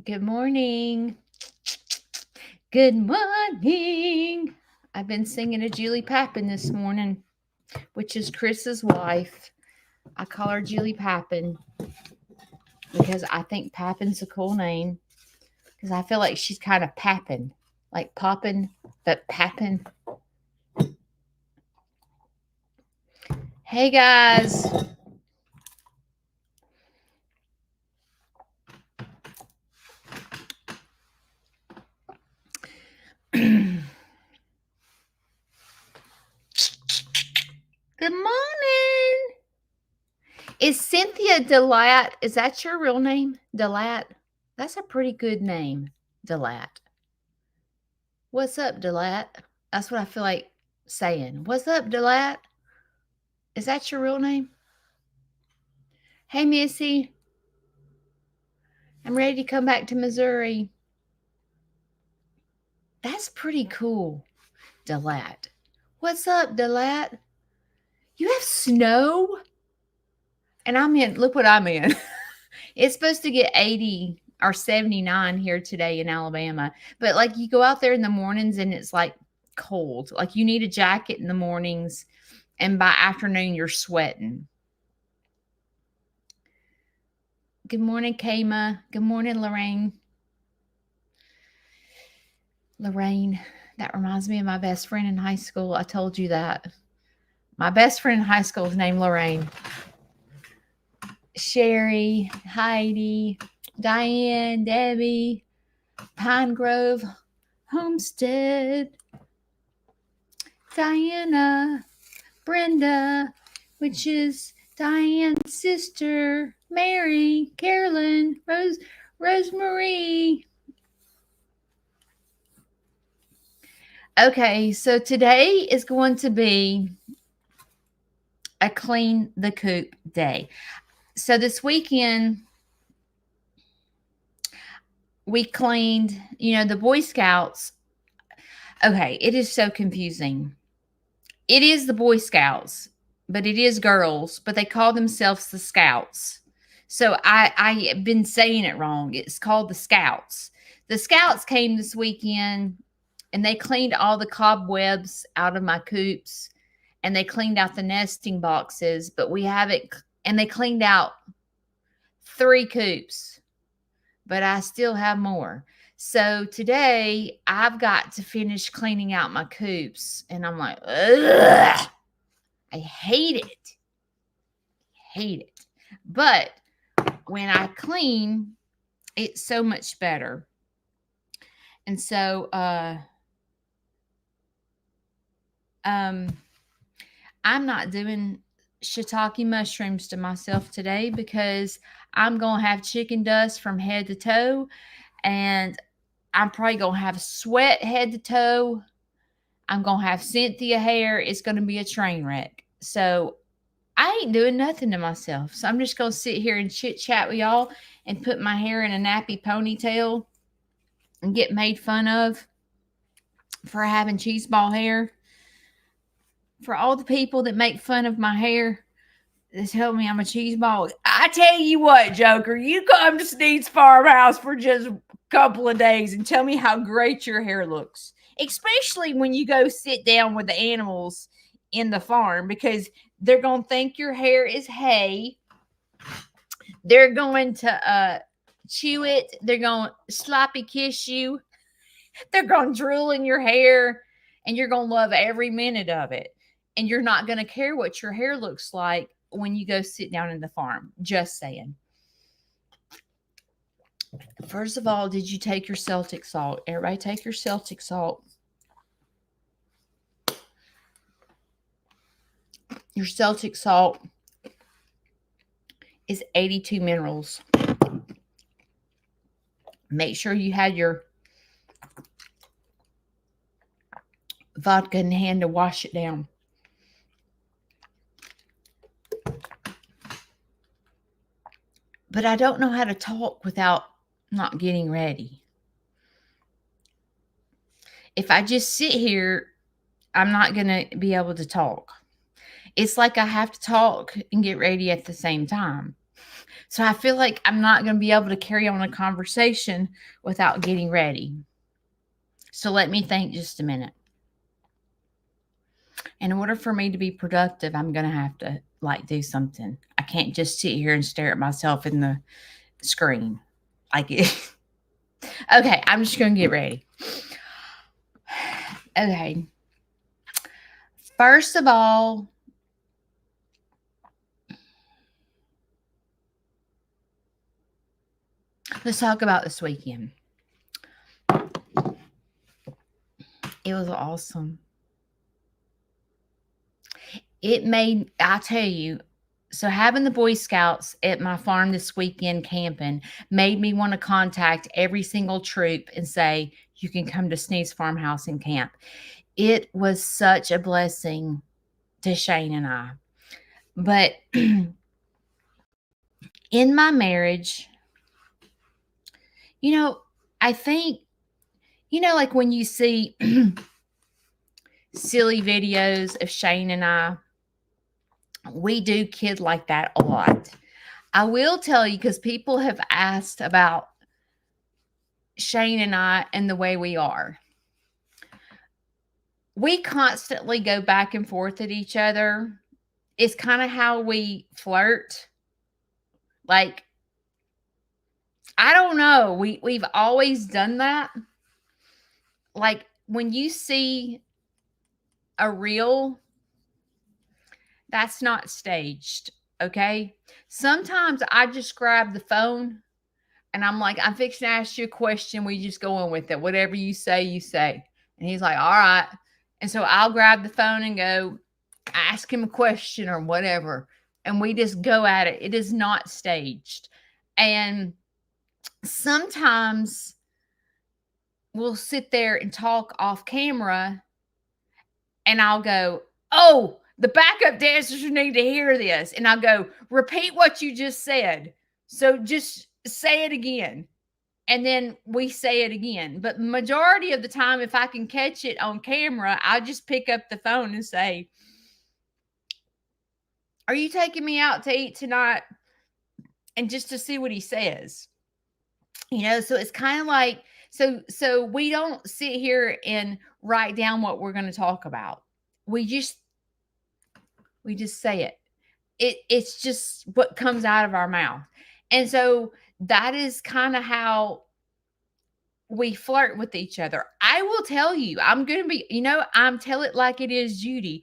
Good morning. Good morning. I've been singing to Julie Pappin this morning, which is Chris's wife. I call her Julie Pappin because I think Pappin's a cool name because I feel like she's kind of pappin, like poppin, but pappin. Hey guys. Good morning. Is Cynthia Delat? Is that your real name? Delat? That's a pretty good name, Delat. What's up, Delat? That's what I feel like saying. What's up, Delat? Is that your real name? Hey, Missy. I'm ready to come back to Missouri. That's pretty cool, Delat. What's up, Delat? You have snow? And I'm in, look what I'm in. It's supposed to get 80 or 79 here today in Alabama. But like you go out there in the mornings and it's like cold. Like you need a jacket in the mornings and by afternoon you're sweating. Good morning, Kama. Good morning, Lorraine. Lorraine, that reminds me of my best friend in high school. I told you that. My best friend in high school is named Lorraine. Sherry, Heidi, Diane, Debbie, Pine Grove, Homestead, Diana, Brenda, which is Diane's sister, Mary, Carolyn, Rosemarie. Okay, so today is going to be a clean the coop day. So this weekend we cleaned, the Boy Scouts. Okay, it is so confusing. It is the Boy Scouts, but it is girls, but they call themselves the Scouts. So I have been saying it wrong. It's called the Scouts. The Scouts came this weekend and they cleaned all the cobwebs out of my coops and they cleaned out the nesting boxes, but we haven't, and they cleaned out 3 coops, but I still have more. So today I've got to finish cleaning out my coops and I'm like, ugh, I hate it. Hate it. But when I clean, it's so much better. And so I'm not doing shiitake mushrooms to myself today because I'm going to have chicken dust from head to toe and I'm probably going to have sweat head to toe. I'm going to have Cynthia hair. It's going to be a train wreck. So I ain't doing nothing to myself. So I'm just going to sit here and chit chat with y'all and put my hair in a nappy ponytail and get made fun of for having cheese ball hair. For all the people that make fun of my hair, they tell me I'm a cheese ball. I tell you what, Joker, you come to Sneed's Farmhouse for just a couple of days and tell me how great your hair looks. Especially when you go sit down with the animals in the farm because they're going to think your hair is hay. They're going to chew it. They're going to sloppy kiss you. They're going to drool in your hair and you're going to love every minute of it. And you're not going to care what your hair looks like when you go sit down in the farm. Just saying. First of all, did you take your Celtic salt? Everybody take your Celtic salt. Your Celtic salt is 82 minerals. Make sure you had your vodka in hand to wash it down. But I don't know how to talk without not getting ready. If I just sit here, I'm not going to be able to talk. It's like I have to talk and get ready at the same time. So I feel like I'm not going to be able to carry on a conversation without getting ready. So let me think just a minute. In order for me to be productive, I'm going to have to like do something. I can't just sit here and stare at myself in the screen. Like it. Okay, I'm just going to get ready. Okay. First of all, let's talk about this weekend. It was awesome. I tell you, so having the Boy Scouts at my farm this weekend camping made me want to contact every single troop and say, you can come to Sneed's Farmhouse and camp. It was such a blessing to Shane and I. But in my marriage, I think, like when you see silly videos of Shane and I, we do kid like that a lot. I will tell you, because people have asked about Shane and I and the way we are. We constantly go back and forth at each other. It's kind of how we flirt. Like, I don't know. We've always done that. Like when you see a reel, that's not staged. Okay. Sometimes I just grab the phone and I'm like, I'm fixing to ask you a question. We just go on with it. Whatever you say, you say. And he's like, all right. And so I'll grab the phone and go ask him a question or whatever. And we just go at it. It is not staged. And sometimes we'll sit there and talk off camera and I'll go, oh, the backup dancers need to hear this. And I'll go, repeat what you just said. So just say it again. And then we say it again. But majority of the time, if I can catch it on camera, I just pick up the phone and say, are you taking me out to eat tonight? And just to see what he says. So it's kind of like, so we don't sit here and write down what we're going to talk about. We just say it. It's just what comes out of our mouth. And so that is kind of how we flirt with each other. I will tell you, I'm going to be, I'm tell it like it is, Judy.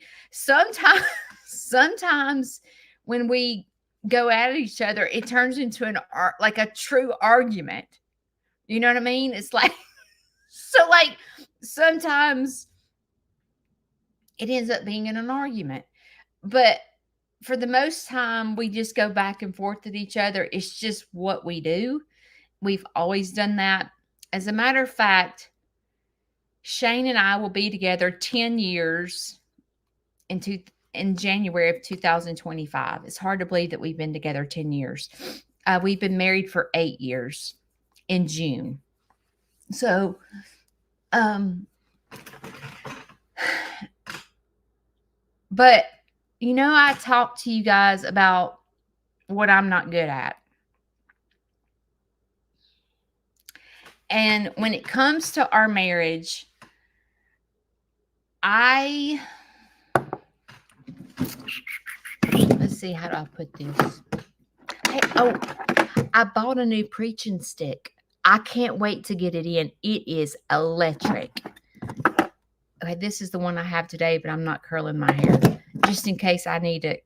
Sometimes when we go at each other, it turns into like a true argument. You know what I mean? It's like, so like sometimes it ends up being in an argument, but for the most time, we just go back and forth at each other. It's just what we do. We've always done that. As a matter of fact, Shane and I will be together 10 years in January of 2025. It's hard to believe that we've been together 10 years. We've been married for 8 years in June. So, but, I talked to you guys about what I'm not good at. And when it comes to our marriage, let's see, how do I put this? Hey, I bought a new preaching stick. I can't wait to get it in. It is electric. Okay, this is the one I have today, but I'm not curling my hair just in case I need to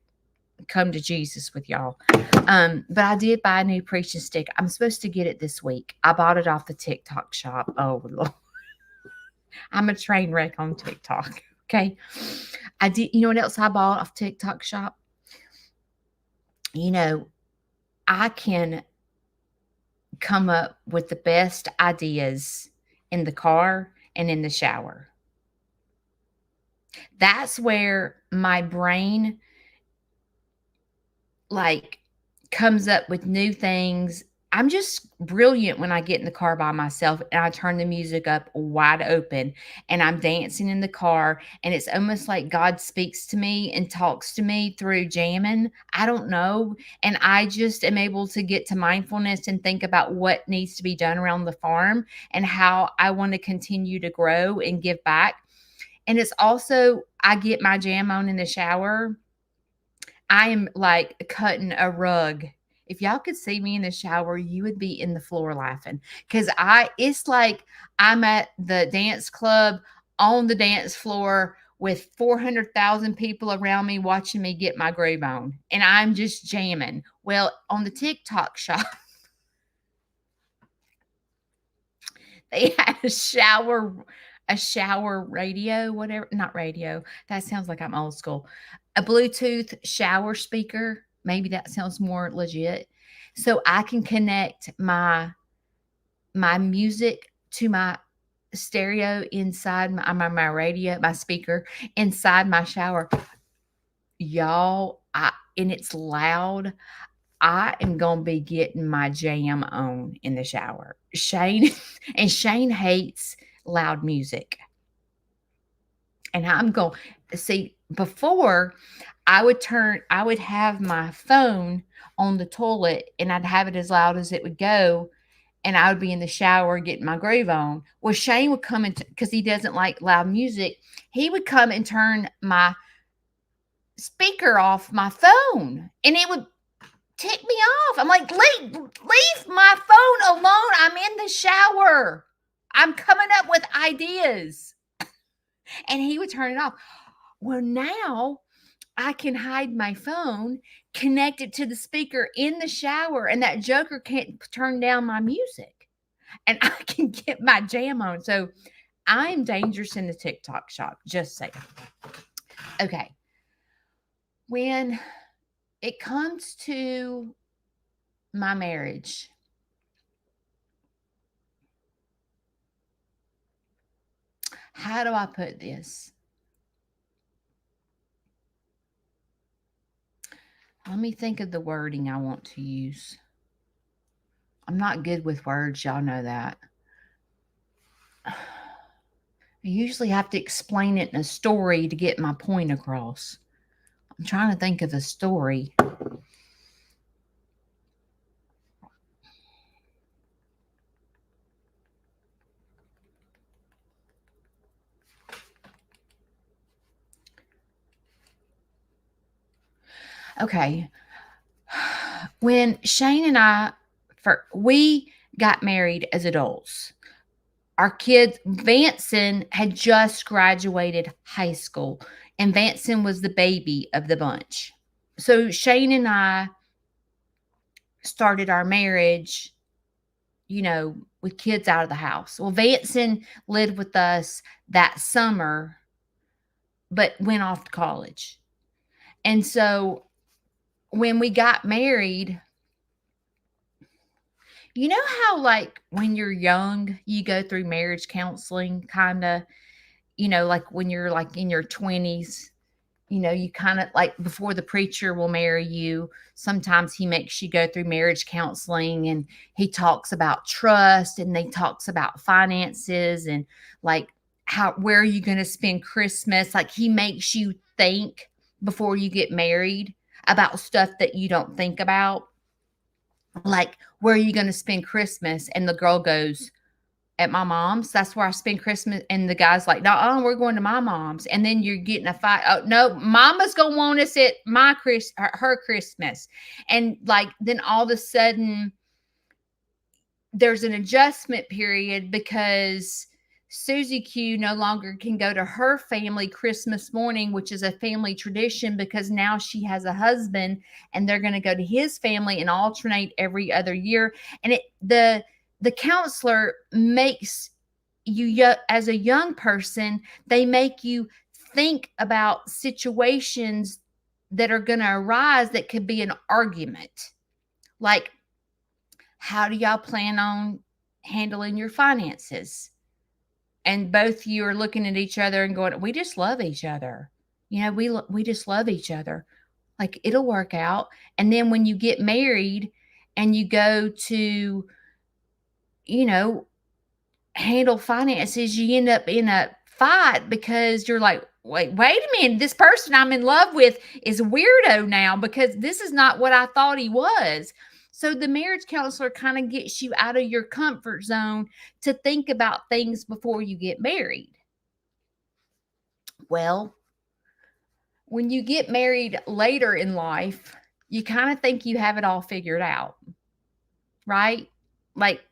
come to Jesus with y'all. But I did buy a new preaching stick. I'm supposed to get it this week. I bought it off the TikTok shop. Oh, Lord. I'm a train wreck on TikTok. Okay. I did. You know what else I bought off TikTok shop? I can come up with the best ideas in the car and in the shower. That's where my brain like comes up with new things I'm just brilliant when I get in the car by myself and I turn the music up wide open and I'm dancing in the car, and it's almost like God speaks to me and talks to me through jamming. I don't know. And I just am able to get to mindfulness and think about what needs to be done around the farm and how I want to continue to grow and give back. And it's also, I get my jam on in the shower. I am like cutting a rug. If y'all could see me in the shower, you would be in the floor laughing. Cause it's like I'm at the dance club on the dance floor with 400,000 people around me watching me get my groove on. And I'm just jamming. Well, on the TikTok shop, they had a shower radio, whatever, not radio. That sounds like I'm old school. A Bluetooth shower speaker. Maybe that sounds more legit. So I can connect my music to my stereo inside my radio, my speaker inside my shower. Y'all, and it's loud. I am gonna be getting my jam on in the shower. Shane and Shane hates loud music. And I'm going see before I would have my phone on the toilet and I'd have it as loud as it would go, and I would be in the shower getting my groove on. Well, Shane would come in because he doesn't like loud music. He would come and turn my speaker off my phone, and it would tick me off. I'm like, leave my phone alone. I'm in the shower. I'm coming up with ideas. And he would turn it off. Well, now I can hide my phone, connect it to the speaker in the shower, and that joker can't turn down my music. And I can get my jam on. So I'm dangerous in the TikTok shop, just saying. Okay. When it comes to my marriage, how do I put this? Let me think of the wording I want to use. I'm not good with words, y'all know that. I usually have to explain it in a story to get my point across. I'm trying to think of a story. Okay. When Shane and we got married as adults. Our kids, Vanson had just graduated high school, and Vanson was the baby of the bunch. So Shane and I started our marriage, with kids out of the house. Well, Vanson lived with us that summer, but went off to college. And so when we got married, you know how, like, when you're young, you go through marriage counseling, kind of, like when you're like in your 20s, you kind of like before the preacher will marry you, sometimes he makes you go through marriage counseling, and he talks about trust, and they talks about finances, and like where are you going to spend Christmas? Like, he makes you think before you get married about stuff that you don't think about. Like, where are you going to spend Christmas? And the girl goes, at my mom's. That's where I spend Christmas. And the guy's like, no, we're going to my mom's. And then you're getting a fight. Oh, no, mama's going to want us at her Christmas. And like, then all of a sudden there's an adjustment period because Susie Q no longer can go to her family Christmas morning, which is a family tradition, because now she has a husband and they're going to go to his family and alternate every other year. And the counselor makes you, as a young person, they make you think about situations that are going to arise that could be an argument. Like, how do y'all plan on handling your finances? And both you are looking at each other and going, we just love each other. We just love each other. Like, it'll work out. And then when you get married and you go to, you know, handle finances, you end up in a fight because you're like, wait a minute, this person I'm in love with is a weirdo now because this is not what I thought he was. So the marriage counselor kind of gets you out of your comfort zone to think about things before you get married. Well, when you get married later in life, you kind of think you have it all figured out, right? Like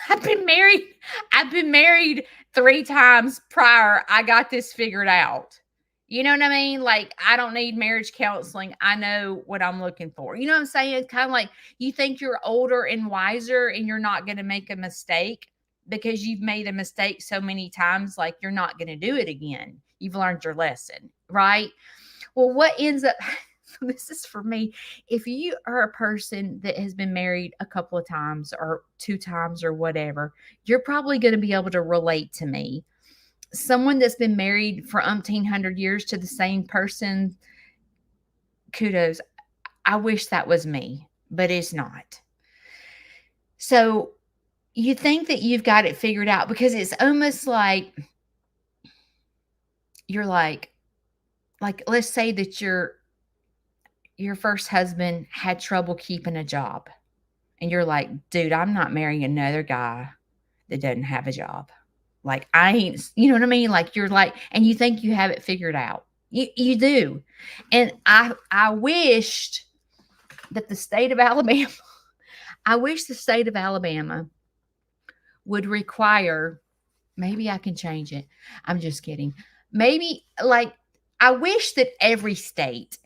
I've been married I've been married 3 times prior. I got this figured out. You know what I mean? Like I don't need marriage counseling. I know what I'm looking for. You know what I'm saying? It's kind of like you think you're older and wiser and you're not going to make a mistake because you've made a mistake so many times, like you're not going to do it again. You've learned your lesson, right? Well, what ends up this is for me. If you are a person that has been married a couple of times or 2 times or whatever, you're probably going to be able to relate to me. Someone that's been married for umpteen hundred years to the same person, kudos. I wish that was me, but it's not. So you think that you've got it figured out because it's almost like you're like let's say that your first husband had trouble keeping a job. And you're like, dude, I'm not marrying another guy that doesn't have a job. Like, I ain't, you know what I mean? Like, you're like, and you think you have it figured out. You do. And I wished that the state of Alabama, I wish the state of Alabama would require, maybe I can change it. I'm just kidding. Maybe like, I wish that every state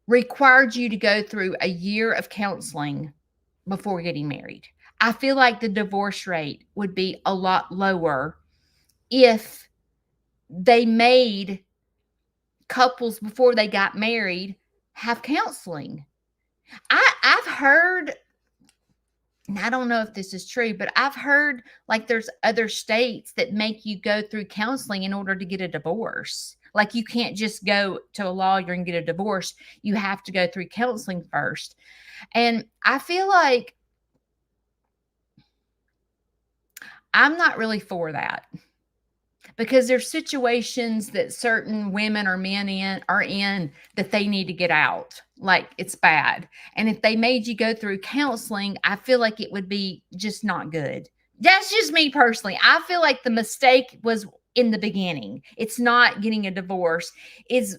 required you to go through a year of counseling before getting married. I feel like the divorce rate would be a lot lower if they made couples before they got married have counseling. I've heard, and I don't know if this is true, but I've heard like there's other states that make you go through counseling in order to get a divorce. Like you can't just go to a lawyer and get a divorce. You have to go through counseling first. And I feel like I'm not really for that because there's situations that certain women or men are in that they need to get out. Like it's bad. And if they made you go through counseling, I feel like it would be just not good. That's just me personally. I feel like the mistake was in the beginning. It's not getting a divorce. It's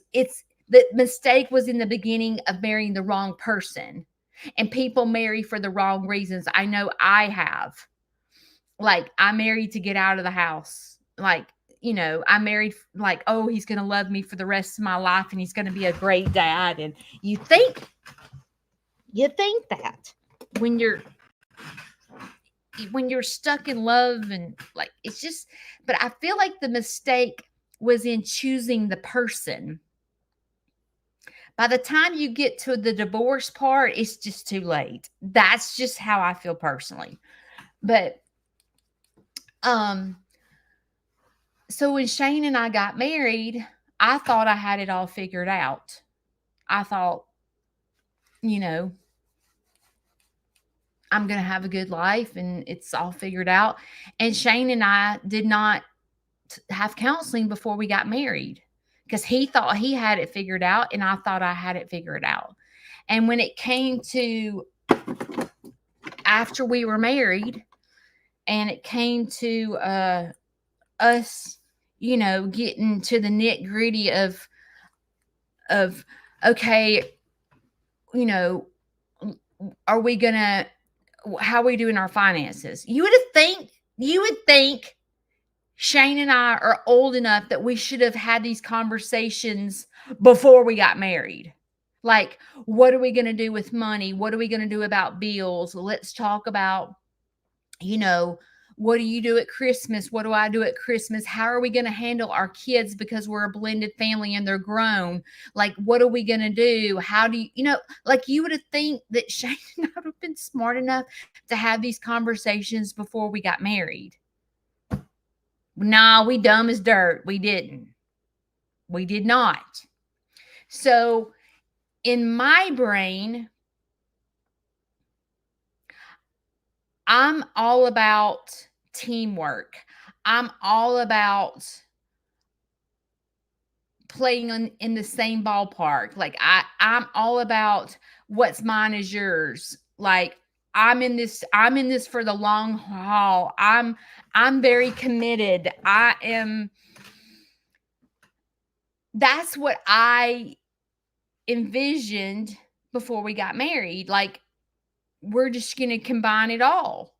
the mistake was in the beginning of marrying the wrong person. And people marry for the wrong reasons. I know I have. Like I married to get out of the house. Like, you know, I married like, oh, he's going to love me for the rest of my life and he's going to be a great dad. And you think that when you're stuck in love and like, it's just, but I feel like the mistake was in choosing the person. By the time you get to the divorce part, it's just too late. That's just how I feel personally. But, um, so when Shane and I got married, I thought I had it all figured out. I thought, you know, I'm going to have a good life and it's all figured out. And Shane and I did not have counseling before we got married because he thought he had it figured out and I thought I had it figured out. And when it came to after we were married and it came to us, you know, getting to the nit gritty of okay, you know, are we gonna how are we doing our finances? You would think Shane and I are old enough that we should have had these conversations before we got married. Like, what are we going to do with money? What are we going to do about bills? Let's talk about, you know, what do you do at Christmas? What do I do at Christmas? How are we going to handle our kids because we're a blended family and they're grown? Like, what are we going to do? How do you, like you would have think that Shane and I would have been smart enough to have these conversations before we got married. Nah, we dumb as dirt. We didn't. We did not. So in my brain, I'm all about teamwork. I'm all about playing in the same ballpark. Like I'm all about what's mine is yours. Like I'm in this for the long haul. I'm very committed. That's what I envisioned before we got married. Like we're just going to combine it all.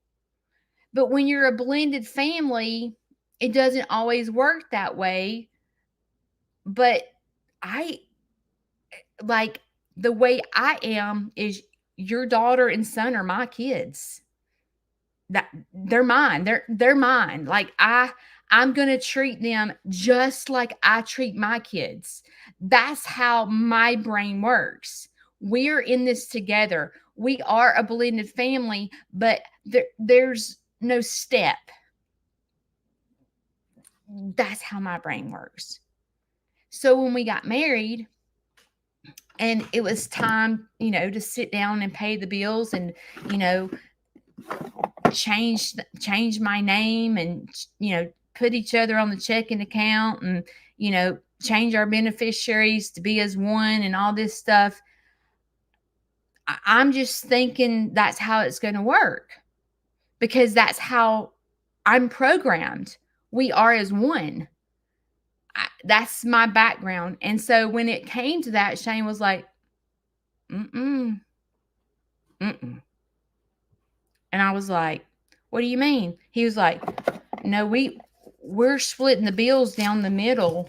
But when you're a blended family, it doesn't always work that way. But I like the way I am is your daughter and son are my kids. That they're mine. They're mine. Like I'm going to treat them just like I treat my kids. That's how my brain works. We're in this together. We are a blended family, but there's no step. That's how my brain works. So when we got married and it was time, to sit down and pay the bills and, you know, change my name and, put each other on the checking account and, change our beneficiaries to be as one and all this stuff. I'm just thinking that's how it's going to work because that's how I'm programmed. We are as one. That's my background. And so when it came to that, Shane was like, mm-mm, mm-mm. And I was like, what do you mean? He was like, no, we're splitting the bills down the middle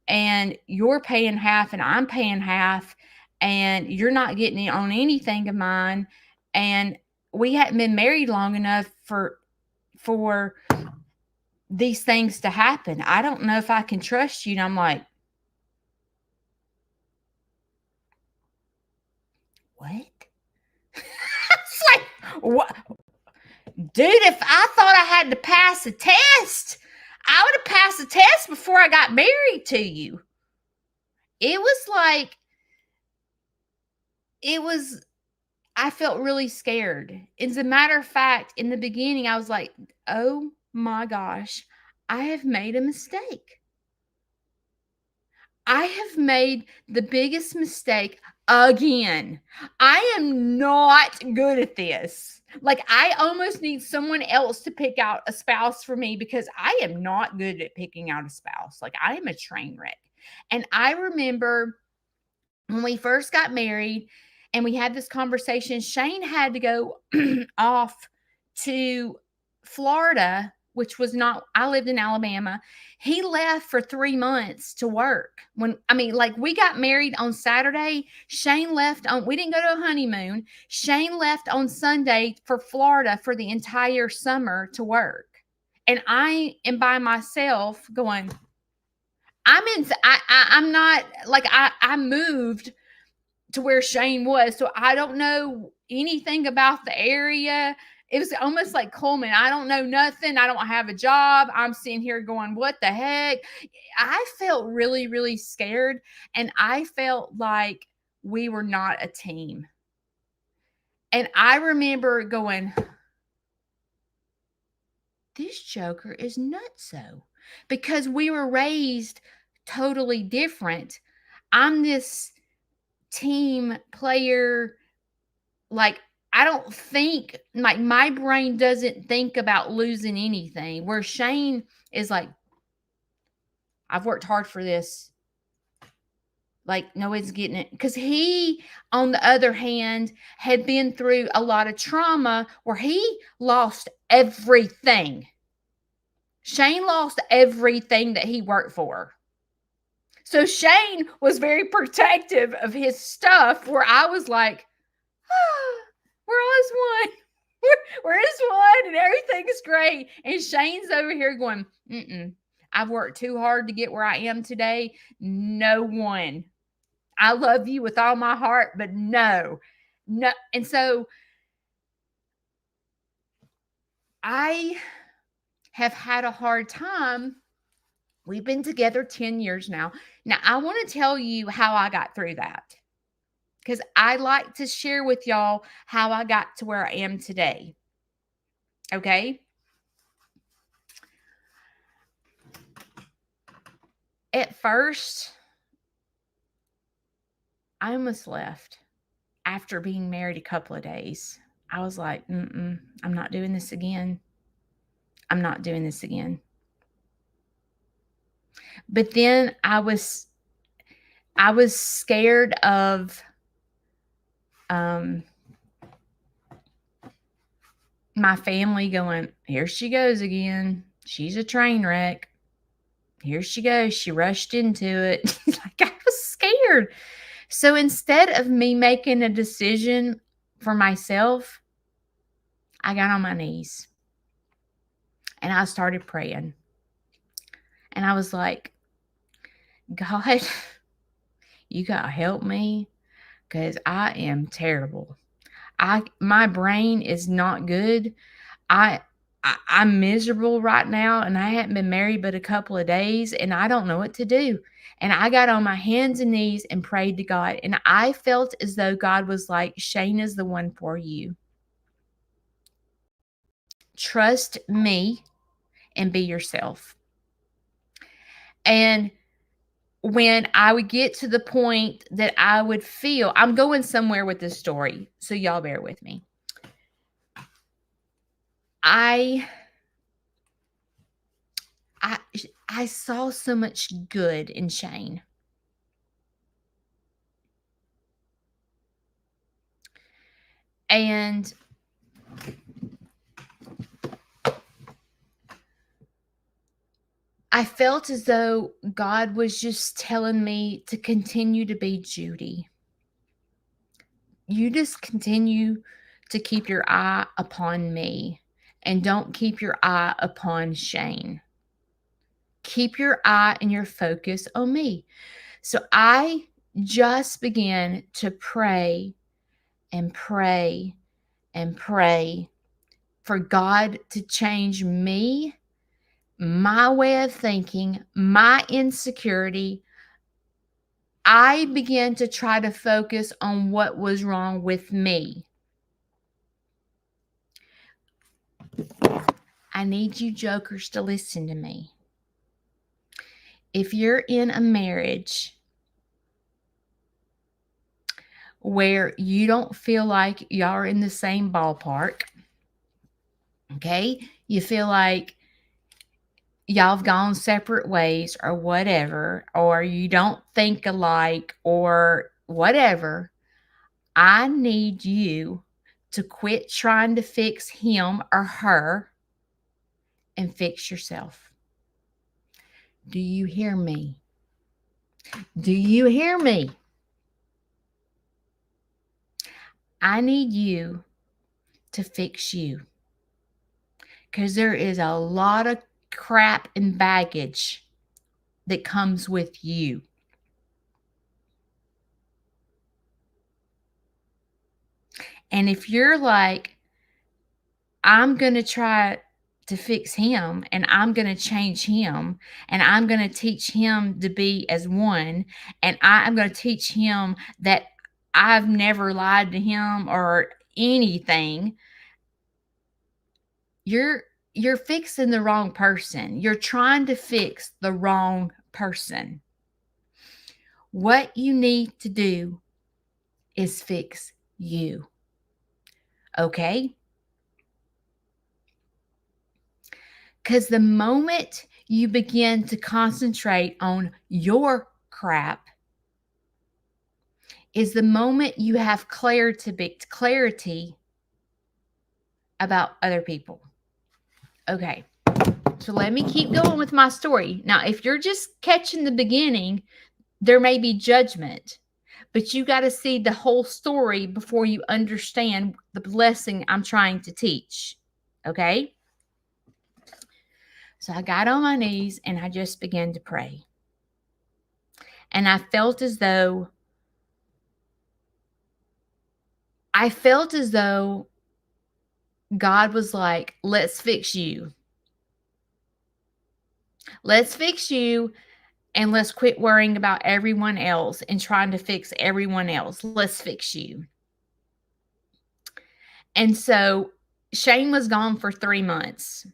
and you're paying half and I'm paying half and you're not getting on anything of mine. And we hadn't been married long enough for these things to happen. I don't know if I can trust you. And I'm like, what? It's like, what? Dude, if I thought I had to pass a test, I would have passed the test before I got married to you. It was like, I felt really scared. As a matter of fact, in the beginning, I was like, oh my gosh, I have made a mistake. I have made the biggest mistake again. I am not good at this. Like, I almost need someone else to pick out a spouse for me because I am not good at picking out a spouse. Like, I am a train wreck. And I remember when we first got married and we had this conversation, Shane had to go off to Florida, which was not, I lived in Alabama. He left for 3 months to work. Like we got married on Saturday. Shane left we didn't go to a honeymoon. Shane left on Sunday for Florida for the entire summer to work. And I am by myself going, I'm not like I moved to where Shane was. So I don't know anything about the area. It was almost like Coleman. I don't know nothing. I don't have a job. I'm sitting here going, what the heck? I felt really, really scared. And I felt like we were not a team. And I remember going, this joker is nutso. Because we were raised totally different. I'm this team player. Like, I don't think, like, my brain doesn't think about losing anything. Where Shane is like, I've worked hard for this. Like, no one's getting it. Because he, on the other hand, had been through a lot of trauma where he lost everything. Shane lost everything that he worked for. So Shane was very protective of his stuff where I was like, we're all as one. We're as one and everything is great. And Shane's over here going, I've worked too hard to get where I am today. No one. I love you with all my heart, but no. And so I have had a hard time. We've been together 10 years now. Now, I want to tell you how I got through that because I like to share with y'all how I got to where I am today. Okay. At first, I almost left after being married a couple of days. I was like, I'm not doing this again. I'm not doing this again. But then I was scared of um my family going, here she goes again. She's a train wreck. Here she goes. She rushed into it. Like I was scared. So instead of me making a decision for myself, I got on my knees and I started praying. And I was like, God, you got to help me because I am terrible. My brain is not good. I, I'm miserable right now, and I haven't been married but a couple of days, and I don't know what to do. And I got on my hands and knees and prayed to God, and I felt as though God was like, Shane is the one for you. Trust me and be yourself. And when I would get to the point that I would feel, I'm going somewhere with this story, so y'all bear with me. I I I saw so much good in Shane. And I felt as though God was just telling me to continue to be Judy. You just continue to keep your eye upon me and don't keep your eye upon Shane. Keep your eye and your focus on me. So I just began to pray and pray and pray for God to change me, my way of thinking, my insecurity. I began to try to focus on what was wrong with me. I need you jokers to listen to me. If you're in a marriage where you don't feel like y'all are in the same ballpark, okay, you feel like y'all have gone separate ways or whatever, or you don't think alike or whatever, I need you to quit trying to fix him or her and fix yourself. Do you hear me? Do you hear me? I need you to fix you because there is a lot of crap and baggage that comes with you. And if you're like, I'm going to try to fix him and I'm going to change him and I'm going to teach him to be as one and I'm going to teach him that I've never lied to him or anything, you're fixing the wrong person. You're trying to fix the wrong person. What you need to do is fix you. Okay? Because the moment you begin to concentrate on your crap is the moment you have clarity about other people. Okay. So let me keep going with my story. Now, if you're just catching the beginning, there may be judgment, but you got to see the whole story before you understand the lesson I'm trying to teach. Okay? So I got on my knees and I just began to pray. And I felt as though God was like, let's fix you. Let's fix you and let's quit worrying about everyone else and trying to fix everyone else. Let's fix you. And so Shane was gone for 3 months.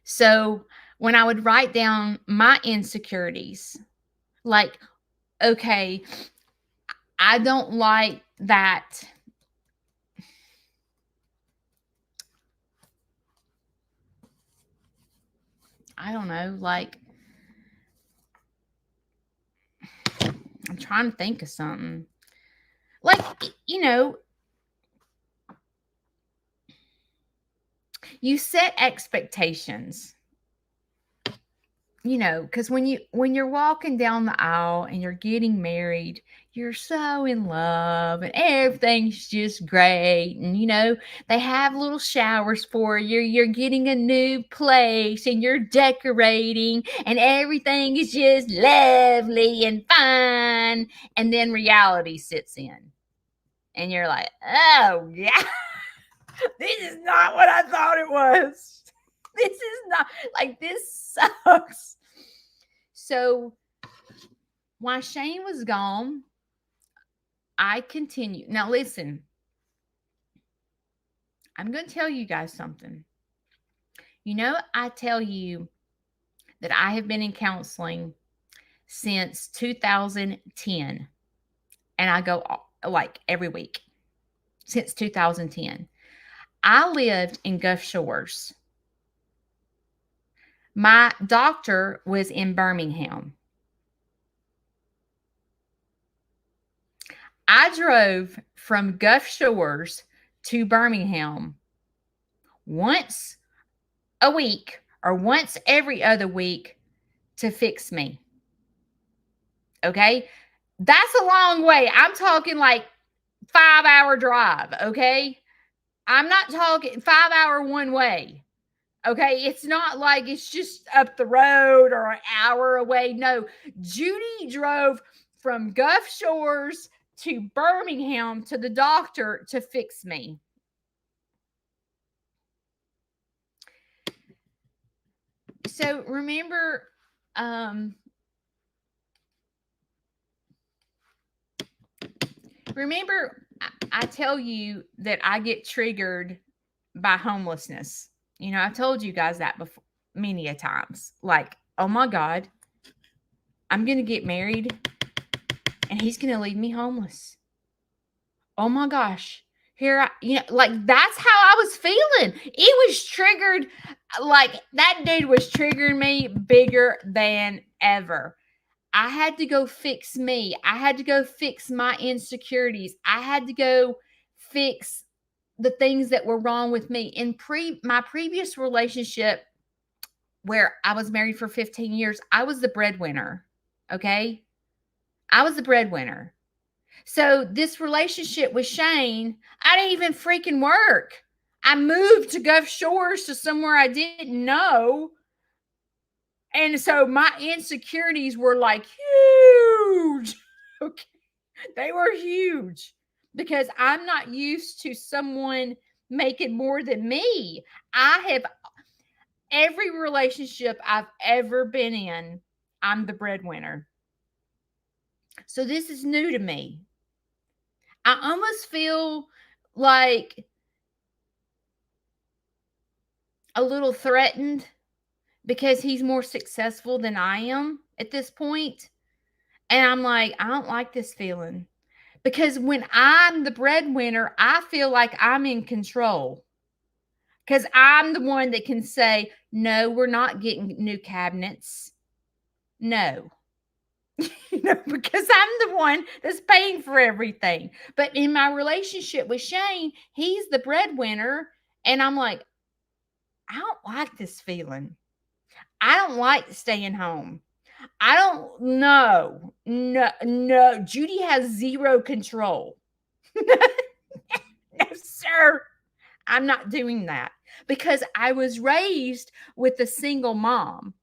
So when I would write down my insecurities, like, okay, I don't like that. I don't know, like, I'm trying to think of something. Like, you set expectations. Because when you're walking down the aisle and you're getting married, you're so in love and everything's just great. And they have little showers for you. You're getting a new place and you're decorating and everything is just lovely and fun. And then reality sits in. And you're like, oh yeah, this is not what I thought it was. This is not, like, this sucks. So while Shane was gone, I continued. Now listen, I'm going to tell you guys something. I tell you that I have been in counseling since 2010, and I go like every week since 2010. I lived in Gulf Shores. My doctor was in Birmingham. I drove from Gulf Shores to Birmingham once a week or once every other week to fix me. Okay? That's a long way. I'm talking like 5-hour drive. Okay? I'm not talking 5-hour one way. Okay? It's not like it's just up the road or an hour away. No, Judy drove from Gulf Shores to Birmingham to the doctor to fix me. So remember, I tell you that I get triggered by homelessness. I told you guys that before many a times. Like, oh my God, I'm going to get married and he's going to leave me homeless. Oh my gosh. Like, that's how I was feeling. It was triggered. Like, that dude was triggering me bigger than ever. I had to go fix me. I had to go fix my insecurities. I had to go fix the things that were wrong with me. In my previous relationship, where I was married for 15 years, I was the breadwinner. Okay? I was the breadwinner. So this relationship with Shane, I didn't even freaking work. I moved to Gulf Shores to somewhere I didn't know. And so my insecurities were like huge. Okay. They were huge because I'm not used to someone making more than me. Every relationship I've ever been in, I'm the breadwinner. So this is new to me. I almost feel like a little threatened because he's more successful than I am at this point. And I'm like, I don't like this feeling. Because when I'm the breadwinner, I feel like I'm in control. Because I'm the one that can say, no, we're not getting new cabinets. No. Because I'm the one that's paying for everything. But in my relationship with Shane, he's the breadwinner. And I'm like, I don't like this feeling. I don't like staying home. I don't know. No. Judy has zero control. No, sir. I'm not doing that because I was raised with a single mom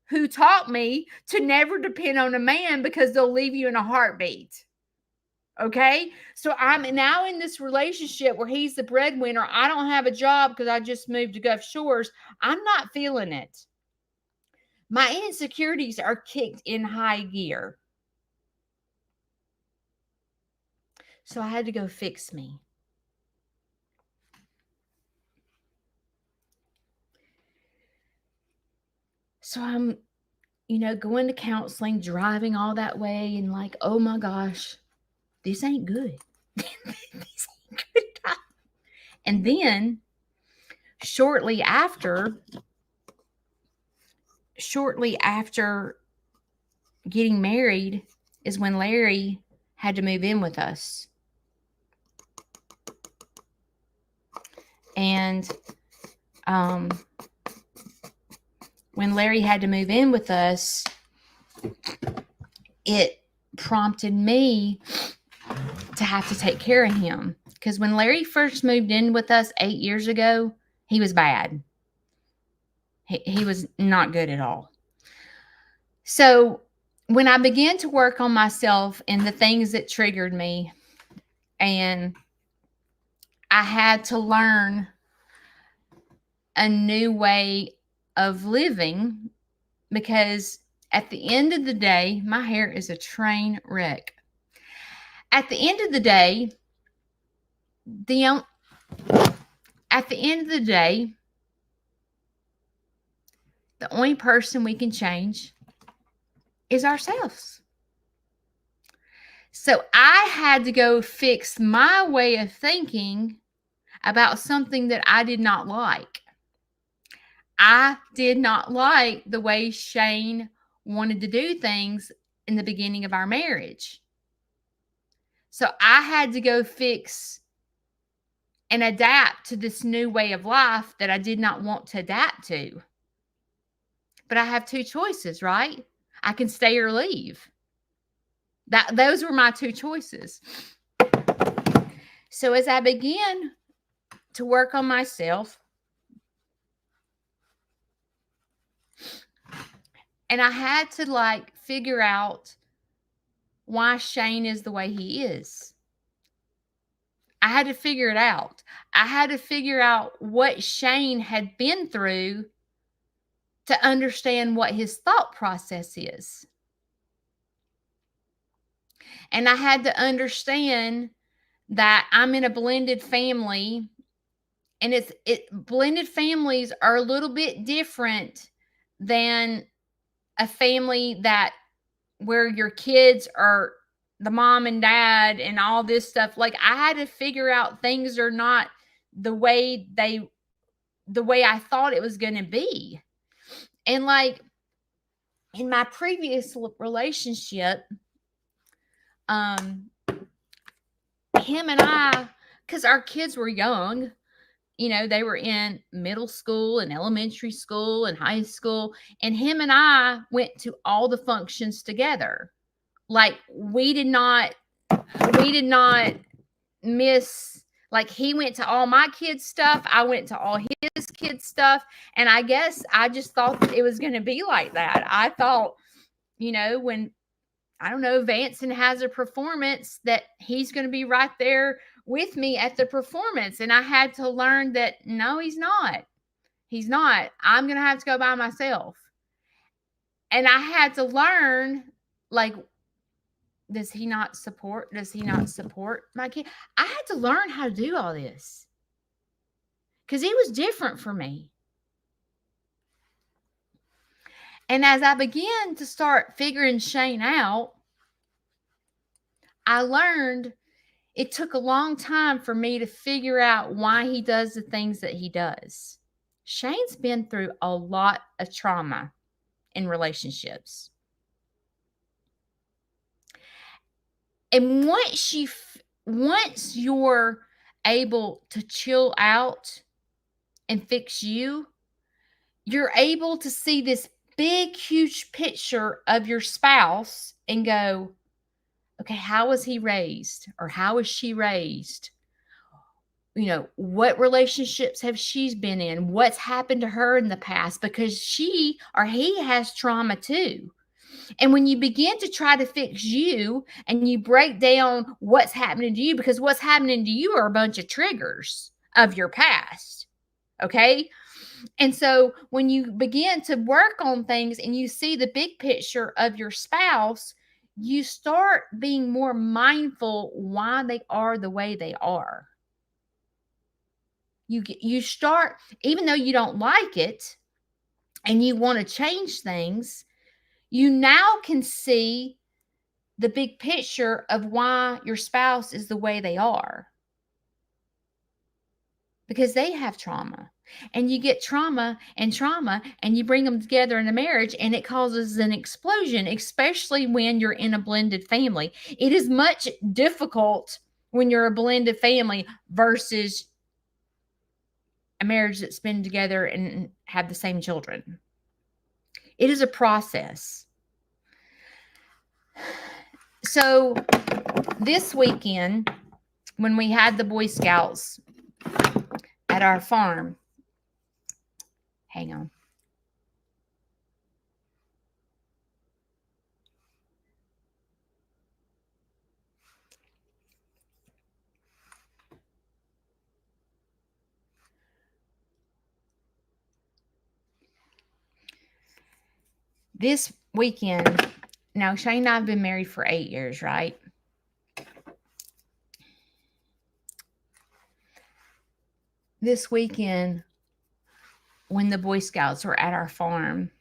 who taught me to never depend on a man because they'll leave you in a heartbeat. Okay. So I'm now in this relationship where he's the breadwinner. I don't have a job because I just moved to Gulf Shores. I'm not feeling it. My insecurities are kicked in high gear. So I had to go fix me. So I'm, going to counseling, driving all that way, and like, oh my gosh, this ain't good. This ain't good. And then shortly after getting married is when Larry had to move in with us. And when Larry had to move in with us, it prompted me to have to take care of him. Because when Larry first moved in with us 8 years ago, he was bad. He was not good at all. So when I began to work on myself and the things that triggered me, and I had to learn a new way of living, because at the end of the day, my hair is a train wreck. At the end of the day, the only person we can change is ourselves. So I had to go fix my way of thinking about something that I did not like. I did not like the way Shane wanted to do things in the beginning of our marriage. So I had to go fix and adapt to this new way of life that I did not want to adapt to. But I have two choices, right? I can stay or leave. Those were my two choices. So as I began to work on myself, and I had to figure out why Shane is the way he is. I had to figure it out. I had to figure out what Shane had been through to understand what his thought process is. And I had to understand that I'm in a blended family, and blended families are a little bit different than a family where your kids are the mom and dad and all this stuff. Like, I had to figure out things are not the way I thought it was going to be. And like in my previous relationship, him and I, because our kids were young, they were in middle school and elementary school and high school, and him and I went to all the functions together. Like, we did not miss, like, he went to all my kids' stuff, I went to all his kids' stuff, and I guess I just thought that it was going to be like that. I thought, when, I don't know, Vanson has a performance, that he's going to be right there with me at the performance. And I had to learn that, no, he's not. He's not. I'm going to have to go by myself. And I had to learn, like, does he not support my kid? I had to learn how to do all this, because he was different for me. And as I began to start figuring Shane out, I learned it took a long time for me to figure out why he does the things that he does. Shane's been through a lot of trauma in relationships. And once you're able to chill out and fix you, you're able to see this big, huge picture of your spouse and go, okay, how was he raised? Or how was she raised? What relationships have she been in? What's happened to her in the past? Because she or he has trauma too. And when you begin to try to fix you and you break down what's happening to you, because what's happening to you are a bunch of triggers of your past. Okay. And so when you begin to work on things and you see the big picture of your spouse, you start being more mindful why they are the way they are. You start, even though you don't like it, and you want to change things, you now can see the big picture of why your spouse is the way they are, because they have trauma. And you get trauma and you bring them together in a marriage, and it causes an explosion, especially when you're in a blended family. It is much difficult when you're a blended family versus a marriage that's been together and have the same children. It is a process. So this weekend, when we had the Boy Scouts at our farm, hang on. This weekend, now Shane and I have been married for 8 years, right? This weekend, when the Boy Scouts were at our farm,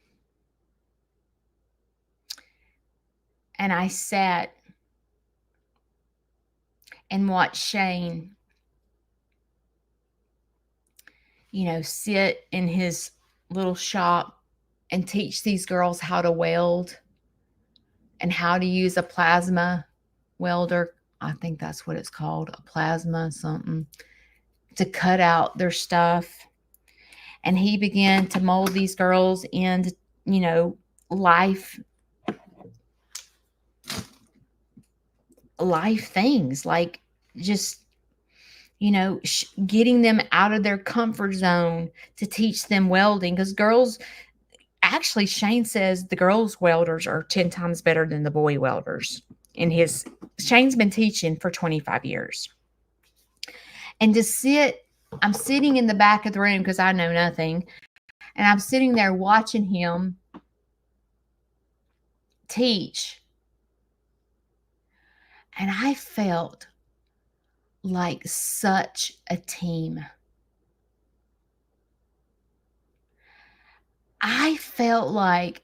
and I sat and watched Shane, sit in his little shop and teach these girls how to weld and how to use a plasma welder. I think that's what it's called, a plasma something, to cut out their stuff. And he began to mold these girls into, life things, like just, getting them out of their comfort zone to teach them welding. Because girls, actually, Shane says the girls welders are 10 times better than the boy welders. Shane's been teaching for 25 years. And I'm sitting in the back of the room because I know nothing. And I'm sitting there watching him teach. And I felt like such a team. I felt like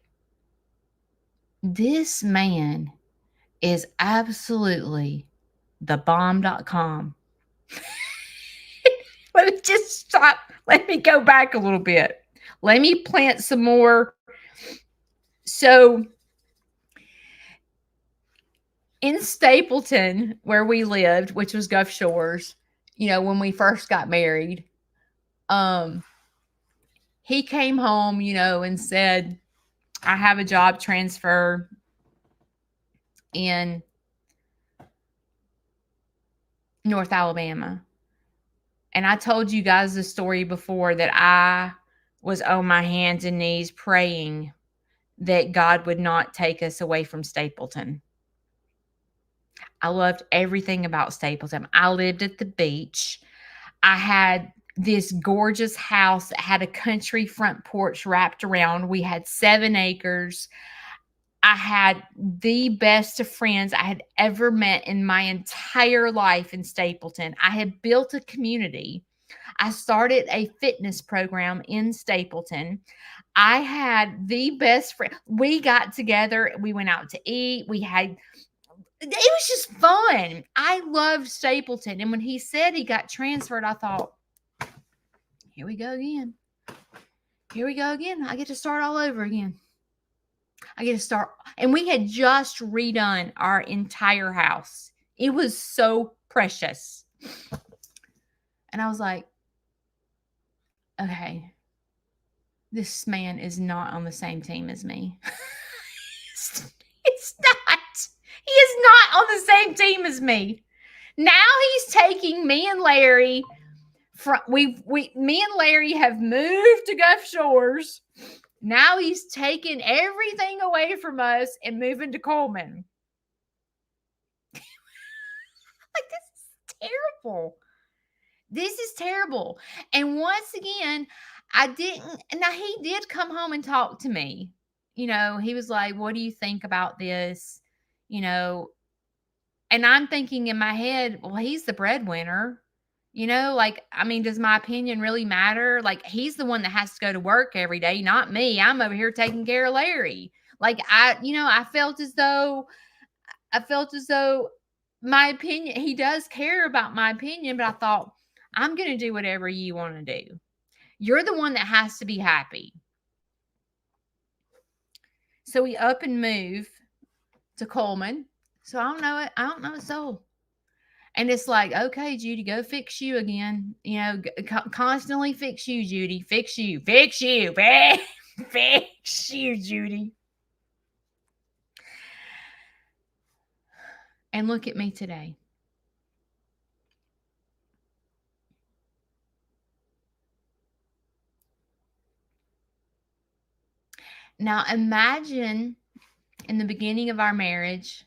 this man is absolutely the bomb.com. Let me just stop. Let me go back a little bit. Let me plant some more. So in Stapleton, where we lived, which was Gulf Shores, when we first got married, he came home, and said, I have a job transfer in North Alabama. And I told you guys the story before that I was on my hands and knees praying that God would not take us away from Stapleton. I loved everything about Stapleton. I lived at the beach. I had this gorgeous house that had a country front porch wrapped around. We had 7 acres. I had the best of friends I had ever met in my entire life in Stapleton. I had built a community. I started a fitness program in Stapleton. I had the best friend. We got together. We went out to eat. It was just fun. I loved Stapleton. And when he said he got transferred, I thought, here we go again. Here we go again. I get to start all over again. And we had just redone our entire house. It was so precious. And I was like, okay, this man is not on the same team as me. It's not. He is not on the same team as me. Now he's taking me and Larry. Me and Larry have moved to Gulf Shores. Now he's taking everything away from us and moving to Coleman. Like, this is terrible. This is terrible. And once again, now he did come home and talk to me. He was like, what do you think about this? And I'm thinking in my head, well, he's the breadwinner. Like, I mean, does my opinion really matter? Like, he's the one that has to go to work every day, not me. I'm over here taking care of Larry. Like, I felt as though my opinion, he does care about my opinion, but I thought, I'm going to do whatever you want to do. You're the one that has to be happy. So we up and move to Coleman. So I don't know it. I don't know it. So, and it's like, okay, Judy, go fix you again. Constantly fix you, Judy. Fix you. Fix you. Fix you, Judy. And look at me today. Now imagine in the beginning of our marriage,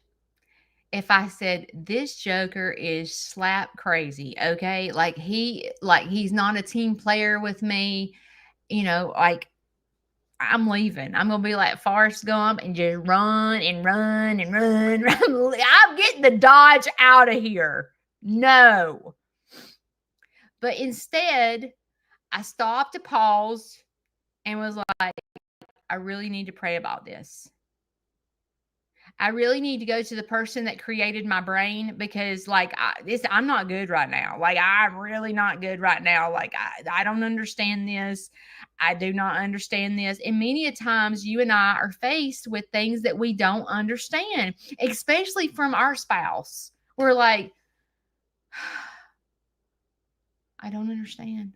if I said this joker is slap crazy, okay? Like he's not a team player with me, like I'm leaving. I'm gonna be like Forrest Gump and just run and run and run. I'm getting the Dodge out of here. No. But instead, I stopped to pause and was like, I really need to pray about this. I really need to go to the person that created my brain because, like, I'm not good right now. Like, I'm really not good right now. Like, I don't understand this. I do not understand this. And many a times, you and I are faced with things that we don't understand, especially from our spouse. We're like, I don't understand.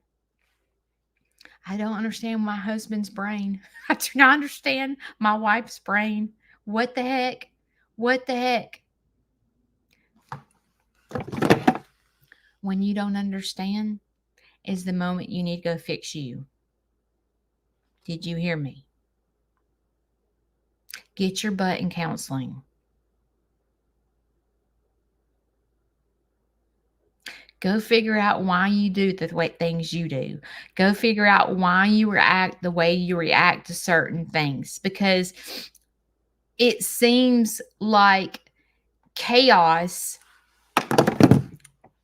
I don't understand my husband's brain. I do not understand my wife's brain. What the heck? What the heck? When you don't understand is the moment you need to go fix you. Did you hear me? Get your butt in counseling. Go figure out why you do the things you do. Go figure out why you react the way you react to certain things, because it seems like chaos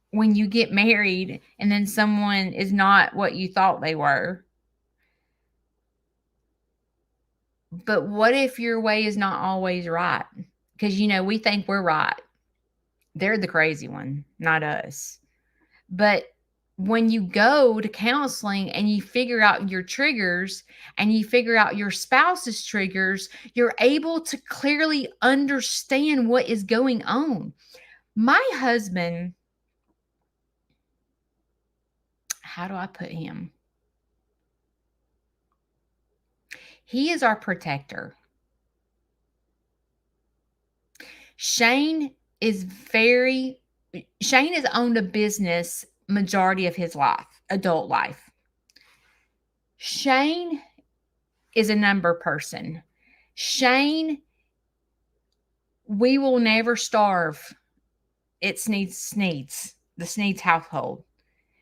when you get married and then someone is not what you thought they were. But what if your way is not always right? Because, we think we're right. They're the crazy one, not us. But when you go to counseling and you figure out your triggers and you figure out your spouse's triggers, you're able to clearly understand what is going on. My husband, how do I put him? He is our protector. Shane has owned a business majority of his life, adult life. Shane is a number person. Shane, we will never starve. It Sneed's, the Sneed's household.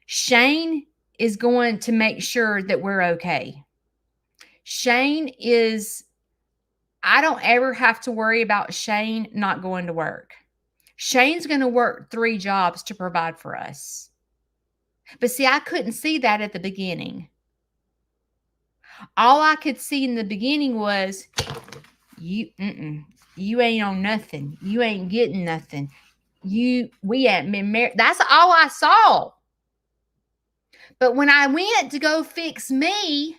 Shane is going to make sure that we're okay. I don't ever have to worry about Shane not going to work. Shane's going to work 3 jobs to provide for us. But see, I couldn't see that at the beginning. All I could see in the beginning was, you ain't on nothing. You ain't getting nothing. We hadn't been married. That's all I saw. But when I went to go fix me,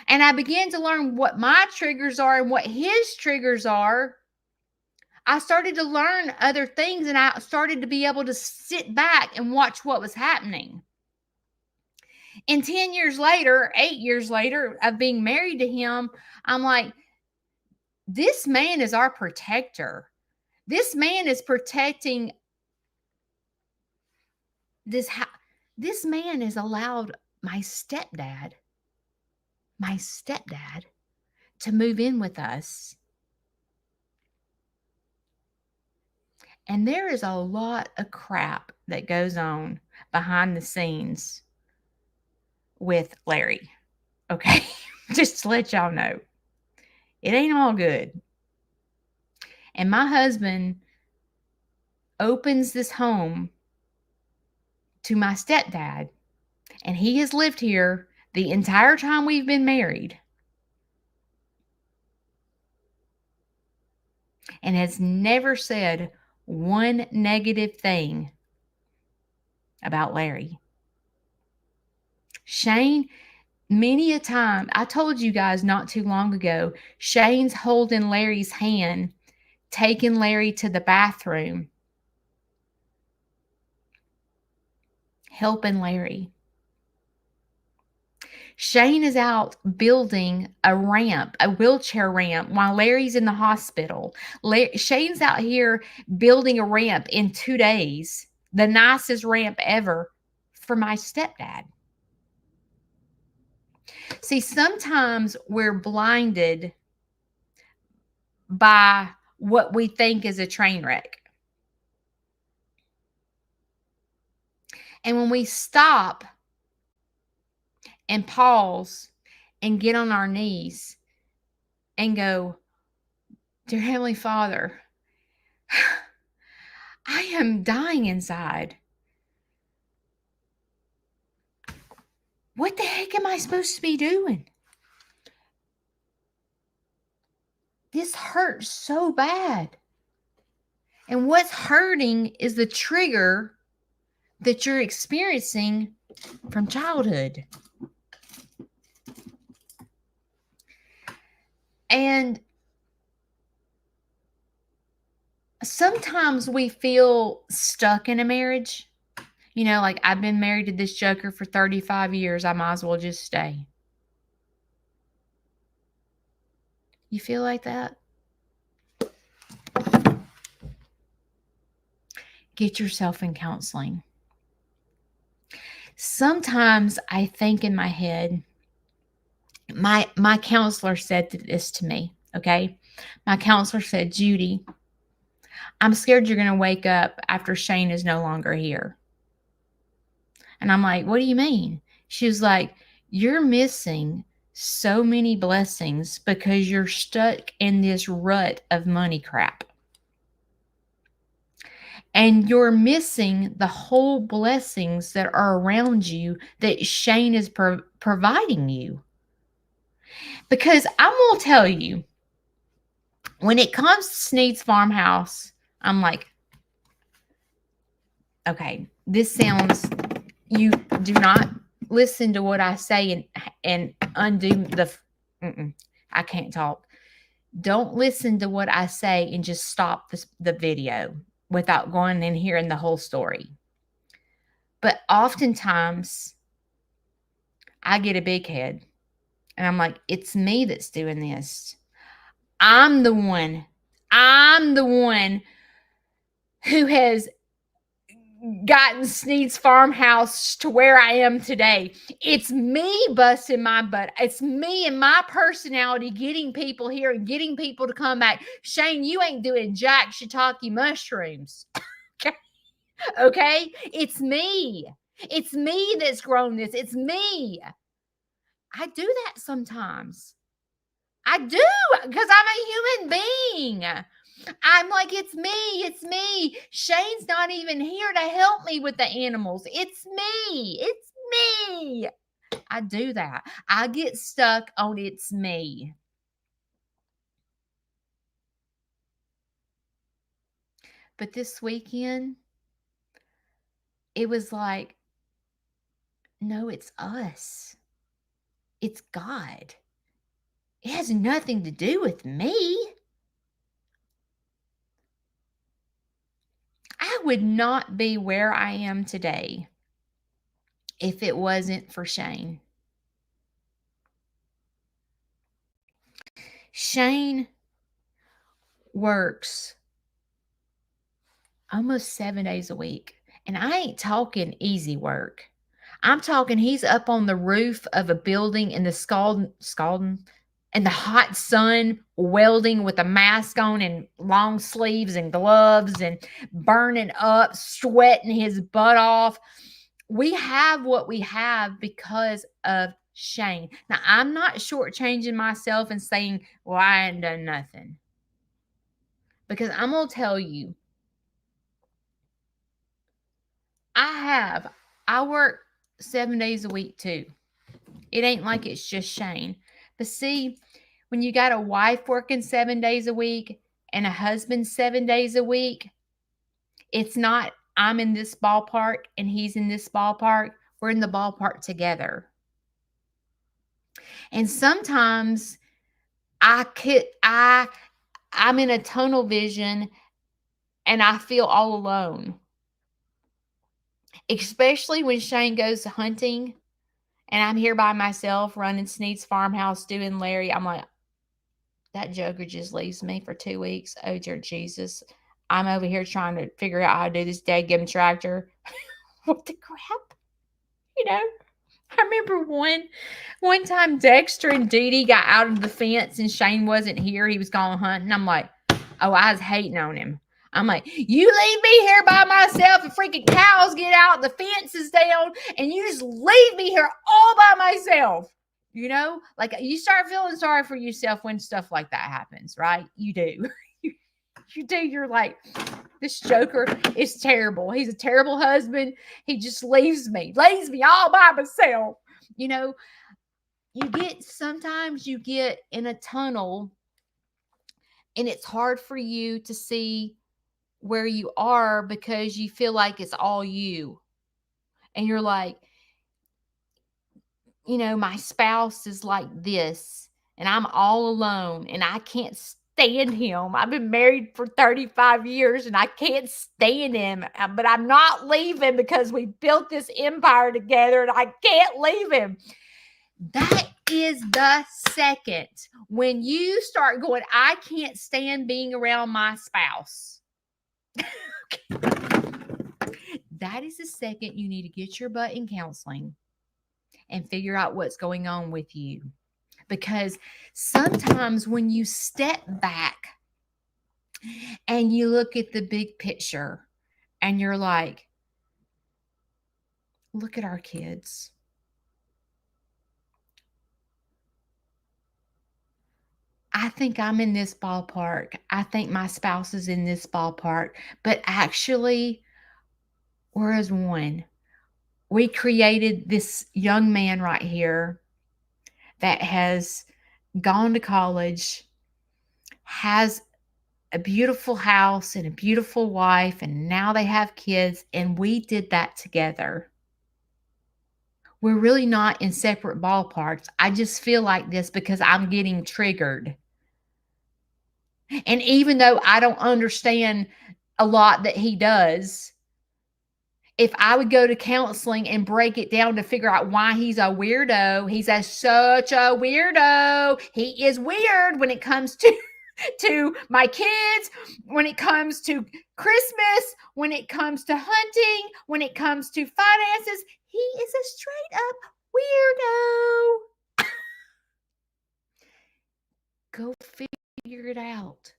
and I began to learn what my triggers are and what his triggers are, I started to learn other things, and I started to be able to sit back and watch what was happening. And 10 years later, 8 years later of being married to him, I'm like, this man is our protector. This man is protecting this. This man has allowed my stepdad to move in with us. And there is a lot of crap that goes on behind the scenes with Larry. Okay. Just to let y'all know, it ain't all good. And my husband opens this home to my stepdad, and he has lived here the entire time we've been married and has never said one negative thing about Larry. Shane, many a time, I told you guys not too long ago, Shane's holding Larry's hand, taking Larry to the bathroom, helping Larry. Shane is out building a ramp, a wheelchair ramp, while Larry's in the hospital. Shane's out here building a ramp in 2 days, the nicest ramp ever for my stepdad. See, sometimes we're blinded by what we think is a train wreck. And when we stop and pause and get on our knees and go, Dear Heavenly Father, I am dying inside. What the heck am I supposed to be doing? This hurts so bad. And what's hurting is the trigger that you're experiencing from childhood. And sometimes we feel stuck in a marriage. You know, like, I've been married to this joker for 35 years. I might as well just stay. You feel like that? Get yourself in counseling. Sometimes I think in my head, my counselor said this to me, okay? My counselor said, Judy, I'm scared you're going to wake up after Shane is no longer here. And I'm like, what do you mean? She was like, you're missing so many blessings because you're stuck in this rut of money crap. And you're missing the whole blessings that are around you that Shane is providing you. Because I'm going to tell you, when it comes to Sneed's Farmhouse, I'm like, okay, this sounds, you do not listen to what I say and undo I can't talk. Don't listen to what I say and just stop the video without going and hearing the whole story. But oftentimes I get a big head and I'm like, it's me that's doing this. I'm the one who has gotten Sneed's Farmhouse to where I am today. It's me busting my butt. It's me and my personality getting people here and getting people to come back. Shane, you ain't doing jack shiitake mushrooms. Okay? It's me. It's me that's grown this. It's me. I do that sometimes. I do, because I'm a human being. I'm like, it's me. Shane's not even here to help me with the animals. It's me. I do that. I get stuck on it's me. But this weekend, it was like, no, it's us. It's God. It has nothing to do with me. I would not be where I am today if it wasn't for Shane. Shane works almost 7 days a week. And I ain't talking easy work. I'm talking he's up on the roof of a building in the scalding in the hot sun, welding with a mask on and long sleeves and gloves and burning up, sweating his butt off. We have what we have because of Shane. Now, I'm not shortchanging myself and saying, well, I ain't done nothing. Because I'm going to tell you, I have I work 7 days a week too. It ain't like it's just Shane. But see, when you got a wife working 7 days a week and a husband 7 days a week, it's not I'm in this ballpark and he's in this ballpark. We're in the ballpark together. And sometimes I'm in a tunnel vision and I feel all alone. Especially when Shane goes hunting and I'm here by myself running Sneed's farmhouse doing Larry. I'm like, that joker just leaves me for 2 weeks. Oh, dear Jesus. I'm over here trying to figure out how to do this dadgum tractor. What the crap? You know? I remember one time Dexter and Judy got out of the fence and Shane wasn't here. He was gone hunting. I'm like, oh, I was hating on him. I'm like, you leave me here by myself and freaking cows get out, the fence is down, and you just leave me here all by myself. You know, like you start feeling sorry for yourself when stuff like that happens, right? You do. You do. You're like, this joker is terrible. He's a terrible husband. He just leaves me all by myself. You know, sometimes you get in a tunnel and it's hard for you to see where you are because you feel like it's all you. And you're like, you know, my spouse is like this and I'm all alone and I can't stand him. I've been married for 35 years and I can't stand him, but I'm not leaving because we built this empire together and I can't leave him. That is the second when you start going, I can't stand being around my spouse. That is the second you need to get your butt in counseling and figure out what's going on with you. Because sometimes when you step back and you look at the big picture and you're like, look at our kids. I think I'm in this ballpark. I think my spouse is in this ballpark. But actually, we're as one. We created this young man right here that has gone to college, has a beautiful house and a beautiful wife, and now they have kids, and we did that together. We're really not in separate ballparks. I just feel like this because I'm getting triggered. And even though I don't understand a lot that he does, if I would go to counseling and break it down to figure out why he's a weirdo, such a weirdo. He is weird when it comes to my kids, when it comes to Christmas, when it comes to hunting, when it comes to finances. He is a straight up weirdo. Go figure it out.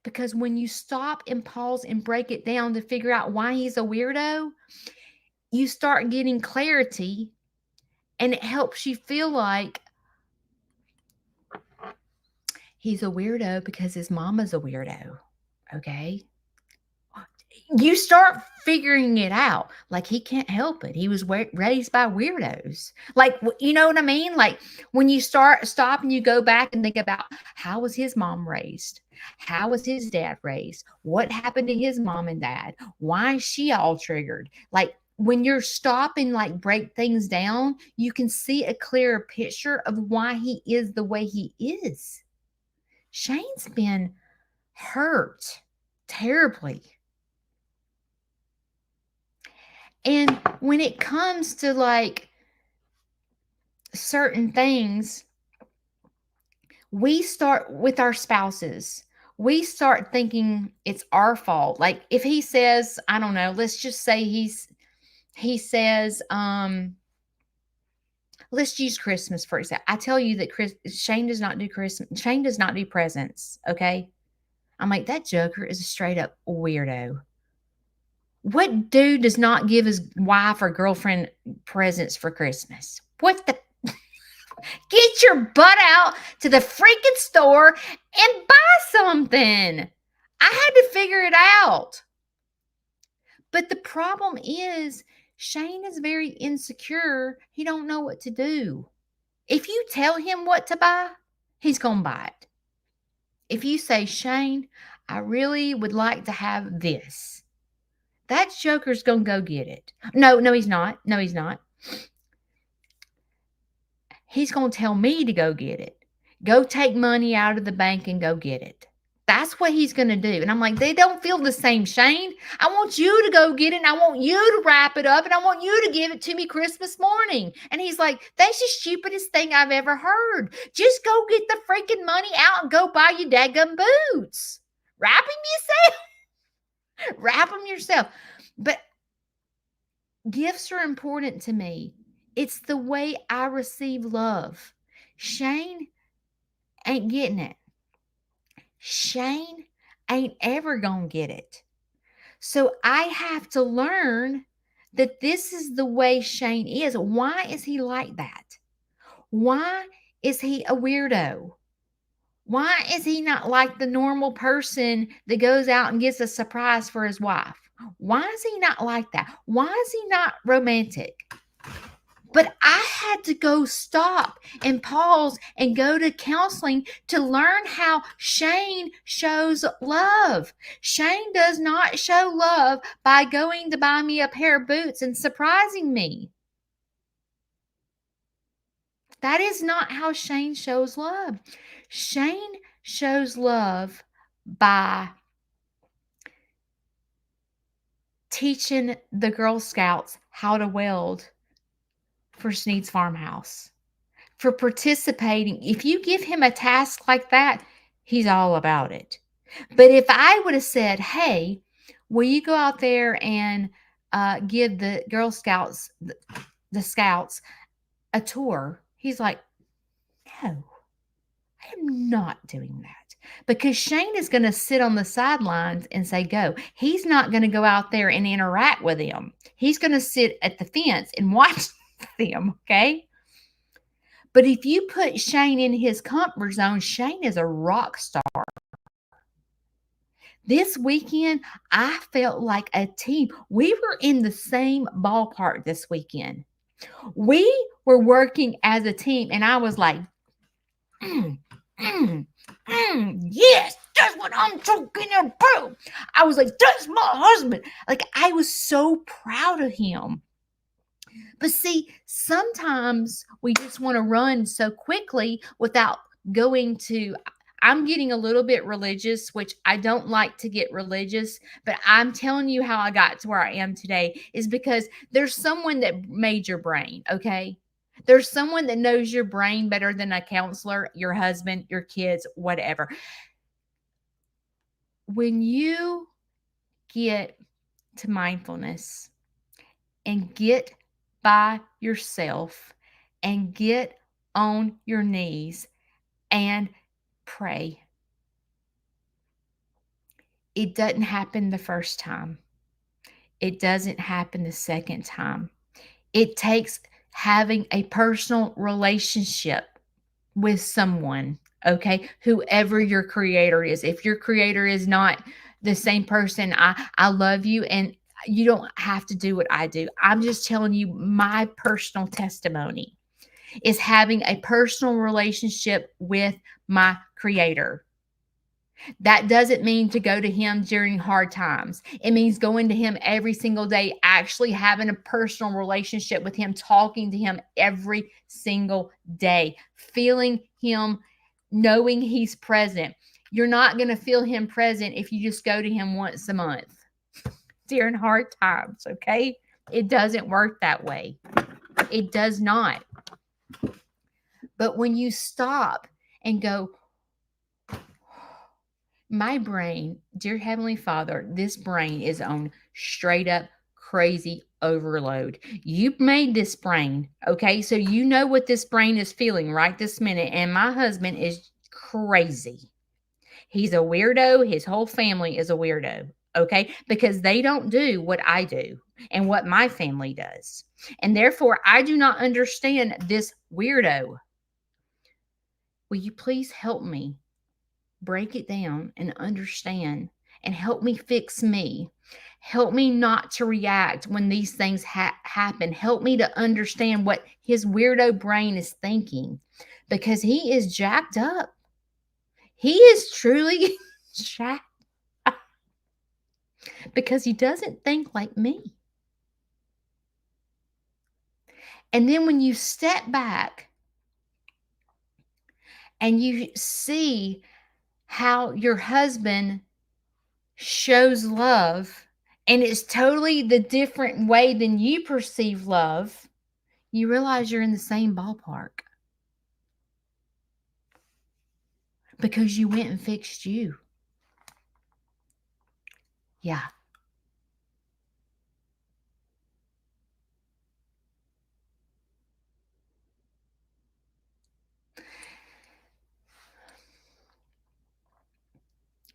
Because when you stop and pause and break it down to figure out why he's a weirdo, you start getting clarity and it helps you feel like he's a weirdo because his mama's a weirdo. Okay? You start figuring it out. Like he can't help it. He was raised by weirdos. Like, you know what I mean? Like when you stop and you go back and think about how was his mom raised? How was his dad raised? What happened to his mom and dad? Why is she all triggered? Like when you're stopping, like break things down, you can see a clearer picture of why he is the way he is. Shane's been hurt terribly. And when it comes to like certain things, we start with our spouses. We start thinking it's our fault. Like if he says, I don't know, let's just say he says, let's use Christmas for example. I tell you that Shane does not do Christmas. Shane does not do presents. Okay. I'm like, that joker is a straight up weirdo. What dude does not give his wife or girlfriend presents for Christmas? What the? Get your butt out to the freaking store and buy something. I had to figure it out. But the problem is Shane is very insecure. He don't know what to do. If you tell him what to buy, he's going to buy it. If you say, Shane, I really would like to have this, that joker's going to go get it. No, he's not. No, he's not. He's going to tell me to go get it. Go take money out of the bank and go get it. That's what he's going to do. And I'm like, they don't feel the same, Shane. I want you to go get it. And I want you to wrap it up. And I want you to give it to me Christmas morning. And he's like, that's the stupidest thing I've ever heard. Just go get the freaking money out and go buy your daggum boots. Wrap them yourself. Wrap them yourself. But gifts are important to me. It's the way I receive love. Shane ain't getting it. Shane ain't ever gonna get it. So I have to learn that this is the way Shane is. Why is he like that? Why is he a weirdo? Why is he not like the normal person that goes out and gets a surprise for his wife? Why is he not like that? Why is he not romantic? But I had to go stop and pause and go to counseling to learn how Shane shows love. Shane does not show love by going to buy me a pair of boots and surprising me. That is not how Shane shows love. Shane shows love by teaching the Girl Scouts how to weld for Sneed's Farmhouse, for participating. If you give him a task like that, he's all about it. But if I would have said, hey, will you go out there and give the Girl Scouts, the Scouts, a tour? He's like, no, I am not doing that. Because Shane is going to sit on the sidelines and say, go. He's not going to go out there and interact with them. He's going to sit at the fence and watch them, okay? But if you put Shane in his comfort zone, Shane is a rock star. This weekend, I felt like a team. We were in the same ballpark this weekend. We were working as a team, and I was like, yes, that's what I'm talking about. I was like, that's my husband. Like, I was so proud of him. But see, sometimes we just want to run so quickly without going to. I'm getting a little bit religious, which I don't like to get religious, but I'm telling you how I got to where I am today is because there's someone that made your brain, okay? There's someone that knows your brain better than a counselor, your husband, your kids, whatever. When you get to mindfulness and get by yourself and get on your knees and pray, it doesn't happen the first time. It doesn't happen the second time. It takes having a personal relationship with someone, okay? Whoever your creator is. If your creator is not the same person, I love you, and you don't have to do what I do. I'm just telling you my personal testimony is having a personal relationship with my creator. That doesn't mean to go to him during hard times. It means going to him every single day, actually having a personal relationship with him, talking to him every single day, feeling him, knowing he's present. You're not going to feel him present if you just go to him once a month during hard times, okay? It doesn't work that way. It does not. But when you stop and go, my brain, dear Heavenly Father, this brain is on straight up crazy overload. You made this brain, okay? So you know what this brain is feeling right this minute. And my husband is crazy. He's a weirdo. His whole family is a weirdo, okay? Because they don't do what I do and what my family does. And therefore, I do not understand this weirdo. Will you please help me break it down and understand and help me fix me? Help me not to react when these things happen. Help me to understand what his weirdo brain is thinking because he is jacked up. He is truly jacked up because he doesn't think like me. And then when you step back and you see how your husband shows love and it's totally the different way than you perceive love, you realize you're in the same ballpark because you went and fixed you. Yeah.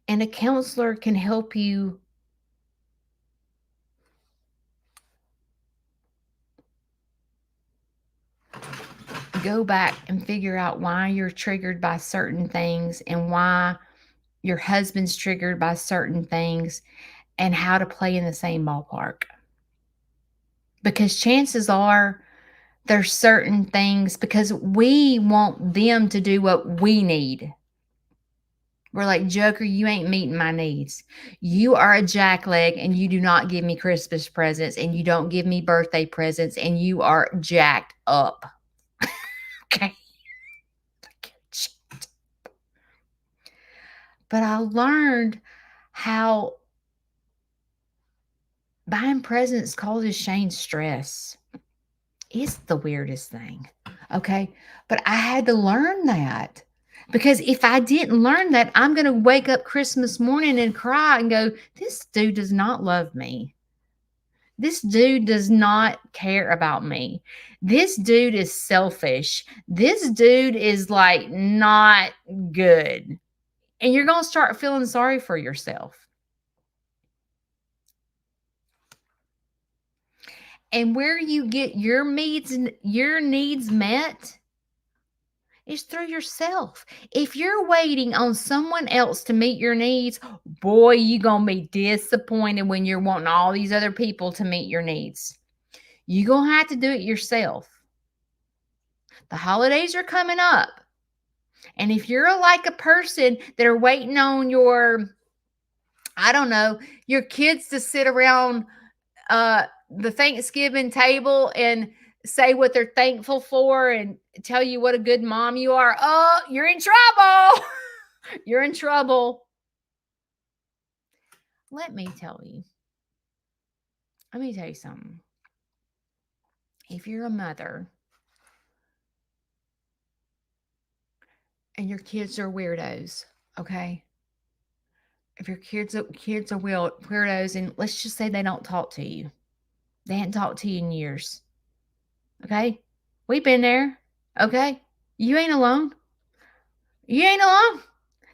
And a counselor can help you go back and figure out why you're triggered by certain things and why your husband's triggered by certain things and how to play in the same ballpark. Because chances are there's certain things because we want them to do what we need. We're like, Joker, you ain't meeting my needs. You are a jackleg and you do not give me Christmas presents and you don't give me birthday presents and you are jacked up. Okay. But I learned how buying presents causes Shane stress. It's the weirdest thing. Okay. But I had to learn that. Because if I didn't learn that, I'm going to wake up Christmas morning and cry and go, this dude does not love me. This dude does not care about me. This dude is selfish. This dude is like not good. And you're going to start feeling sorry for yourself. And where you get your needs met is through yourself. If you're waiting on someone else to meet your needs, boy, you're going to be disappointed when you're wanting all these other people to meet your needs. You're going to have to do it yourself. The holidays are coming up. And if you're like a person that are waiting on your, I don't know, your kids to sit around the Thanksgiving table and say what they're thankful for and tell you what a good mom you are, oh, you're in trouble. You're in trouble. Let me tell you something. If you're a mother and your kids are weirdos, okay? If your kids are weirdos and let's just say they don't talk to you. They hadn't talked to you in years. Okay? We've been there. Okay? You ain't alone. You ain't alone.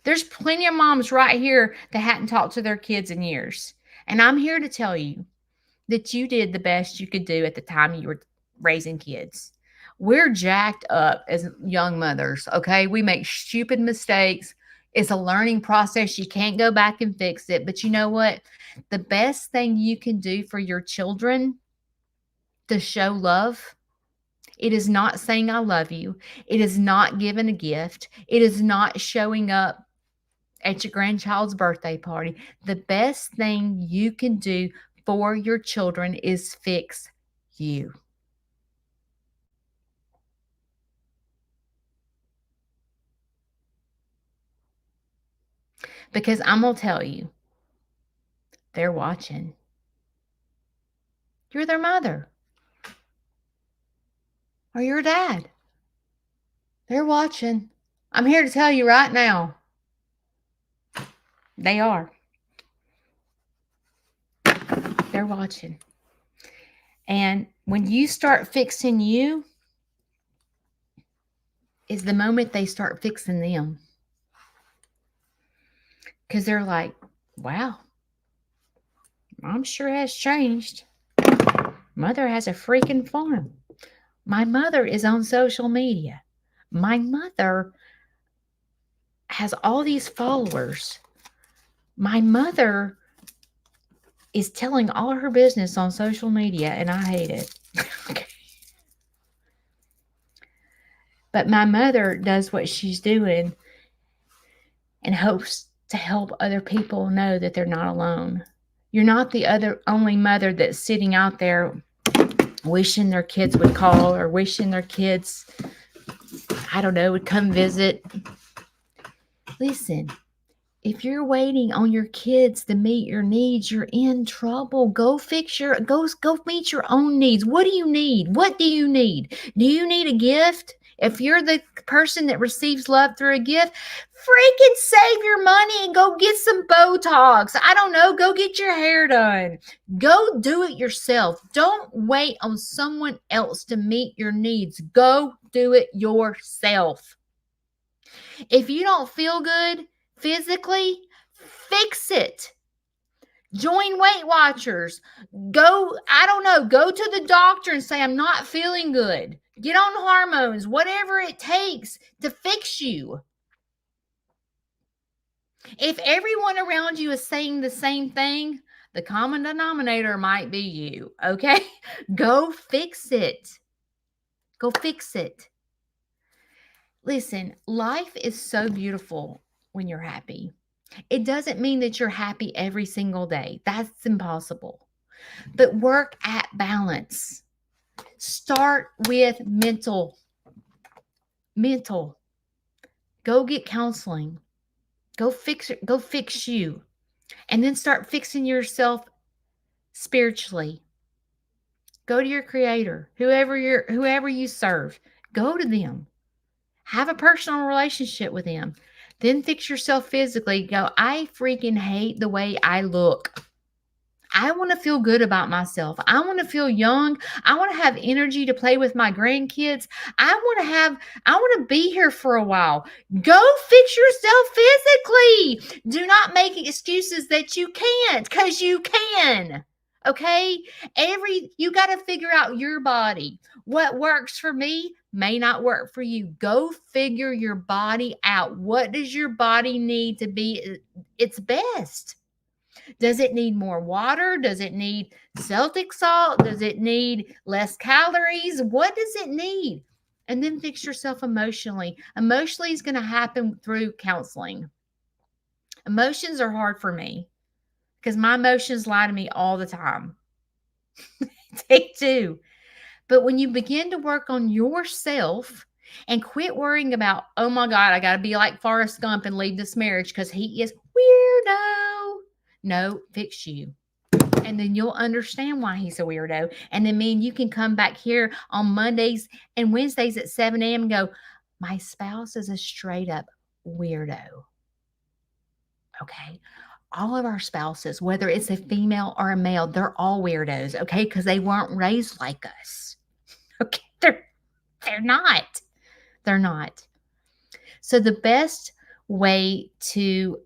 There's plenty of moms right here that hadn't talked to their kids in years. And I'm here to tell you that you did the best you could do at the time you were raising kids. We're jacked up as young mothers, okay? We make stupid mistakes. It's a learning process. You can't go back and fix it. But you know what? The best thing you can do for your children to show love, it is not saying I love you. It is not giving a gift. It is not showing up at your grandchild's birthday party. The best thing you can do for your children is fix you. Because I'm going to tell you, they're watching. You're their mother or your dad. They're watching. I'm here to tell you right now. They are. They're watching. And when you start fixing you, is the moment they start fixing them. Because they're like, wow, Mom sure has changed. Mother has a freaking farm. My mother is on social media. My mother has all these followers. My mother is telling all her business on social media, and I hate it. Okay. But my mother does what she's doing and hopes to help other people know that they're not alone. You're not the only mother that's sitting out there wishing their kids would call or wishing their kids, I don't know, would come visit. Listen, if you're waiting on your kids to meet your needs, you're in trouble. Go meet your own needs. What do you need? What do you need? Do you need a gift? If you're the person that receives love through a gift, freaking save your money and go get some Botox. I don't know, go get your hair done. Go do it yourself. Don't wait on someone else to meet your needs. Go do it yourself. If you don't feel good physically, fix it. Join Weight Watchers. Go, I don't know, go to the doctor and say, I'm not feeling good. Get on hormones, whatever it takes to fix you. If everyone around you is saying the same thing, the common denominator might be you, okay? Go fix it. Go fix it. Listen, life is so beautiful when you're happy. It doesn't mean that you're happy every single day. That's impossible. But work at balance. Start with mental. Go get counseling. Go fix you. And then start fixing yourself spiritually. Go to your creator, whoever you serve. Go to them. Have a personal relationship with them. Then fix yourself physically. Go, I freaking hate the way I look. I want to feel good about myself. I want to feel young. I want to have energy to play with my grandkids. I want to be here for a while. Go fix yourself physically. Do not make excuses that you can't, because you can. Okay? You got to figure out your body. What works for me may not work for you. Go figure your body out. What does your body need to be its best? Does it need more water? Does it need Celtic salt? Does it need less calories? What does it need? And then fix yourself emotionally. Emotionally is going to happen through counseling. Emotions are hard for me because my emotions lie to me all the time. They do. But when you begin to work on yourself and quit worrying about, oh my God, I got to be like Forrest Gump and leave this marriage because he is weirdo. No, fix you. And then you'll understand why he's a weirdo. And then me and you can come back here on Mondays and Wednesdays at 7 a.m. and go, my spouse is a straight up weirdo. Okay. All of our spouses, whether it's a female or a male, they're all weirdos. Okay. Because they weren't raised like us. Okay. They're not. They're not. So the best way to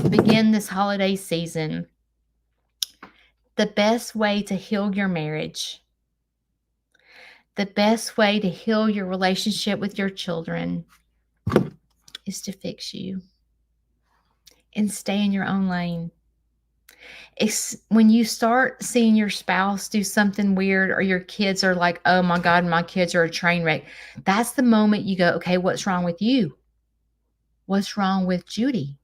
begin this holiday season, the best way to heal your marriage, the best way to heal your relationship with your children is to fix you and stay in your own lane. It's when you start seeing your spouse do something weird or your kids are like, oh my God, my kids are a train wreck. That's the moment you go, okay, what's wrong with you? What's wrong with Judy?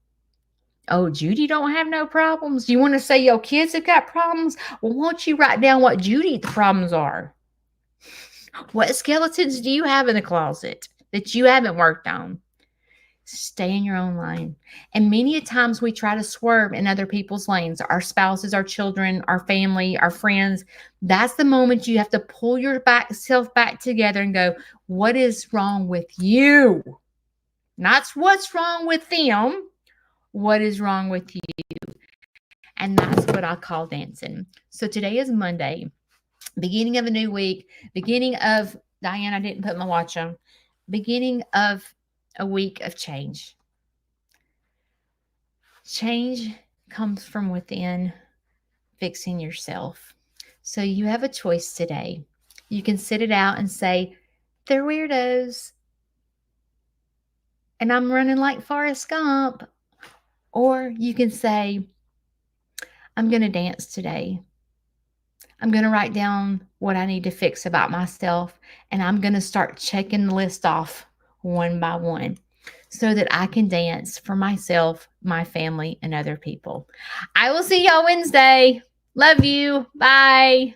Oh, Judy don't have no problems. You want to say your kids have got problems? Well, won't you write down what Judy's problems are? What skeletons do you have in the closet that you haven't worked on? Stay in your own lane. And many a times we try to swerve in other people's lanes, our spouses, our children, our family, our friends. That's the moment you have to pull yourself back together and go, what is wrong with you? Not what's wrong with them. What is wrong with you? And that's what I call dancing. So today is Monday, beginning of a new week, beginning of, Diane, I didn't put my watch on, beginning of a week of change. Change comes from within, fixing yourself. So you have a choice today. You can sit it out and say, they're weirdos, and I'm running like Forrest Gump. Or you can say, I'm going to dance today. I'm going to write down what I need to fix about myself, and I'm going to start checking the list off one by one so that I can dance for myself, my family, and other people. I will see y'all Wednesday. Love you. Bye.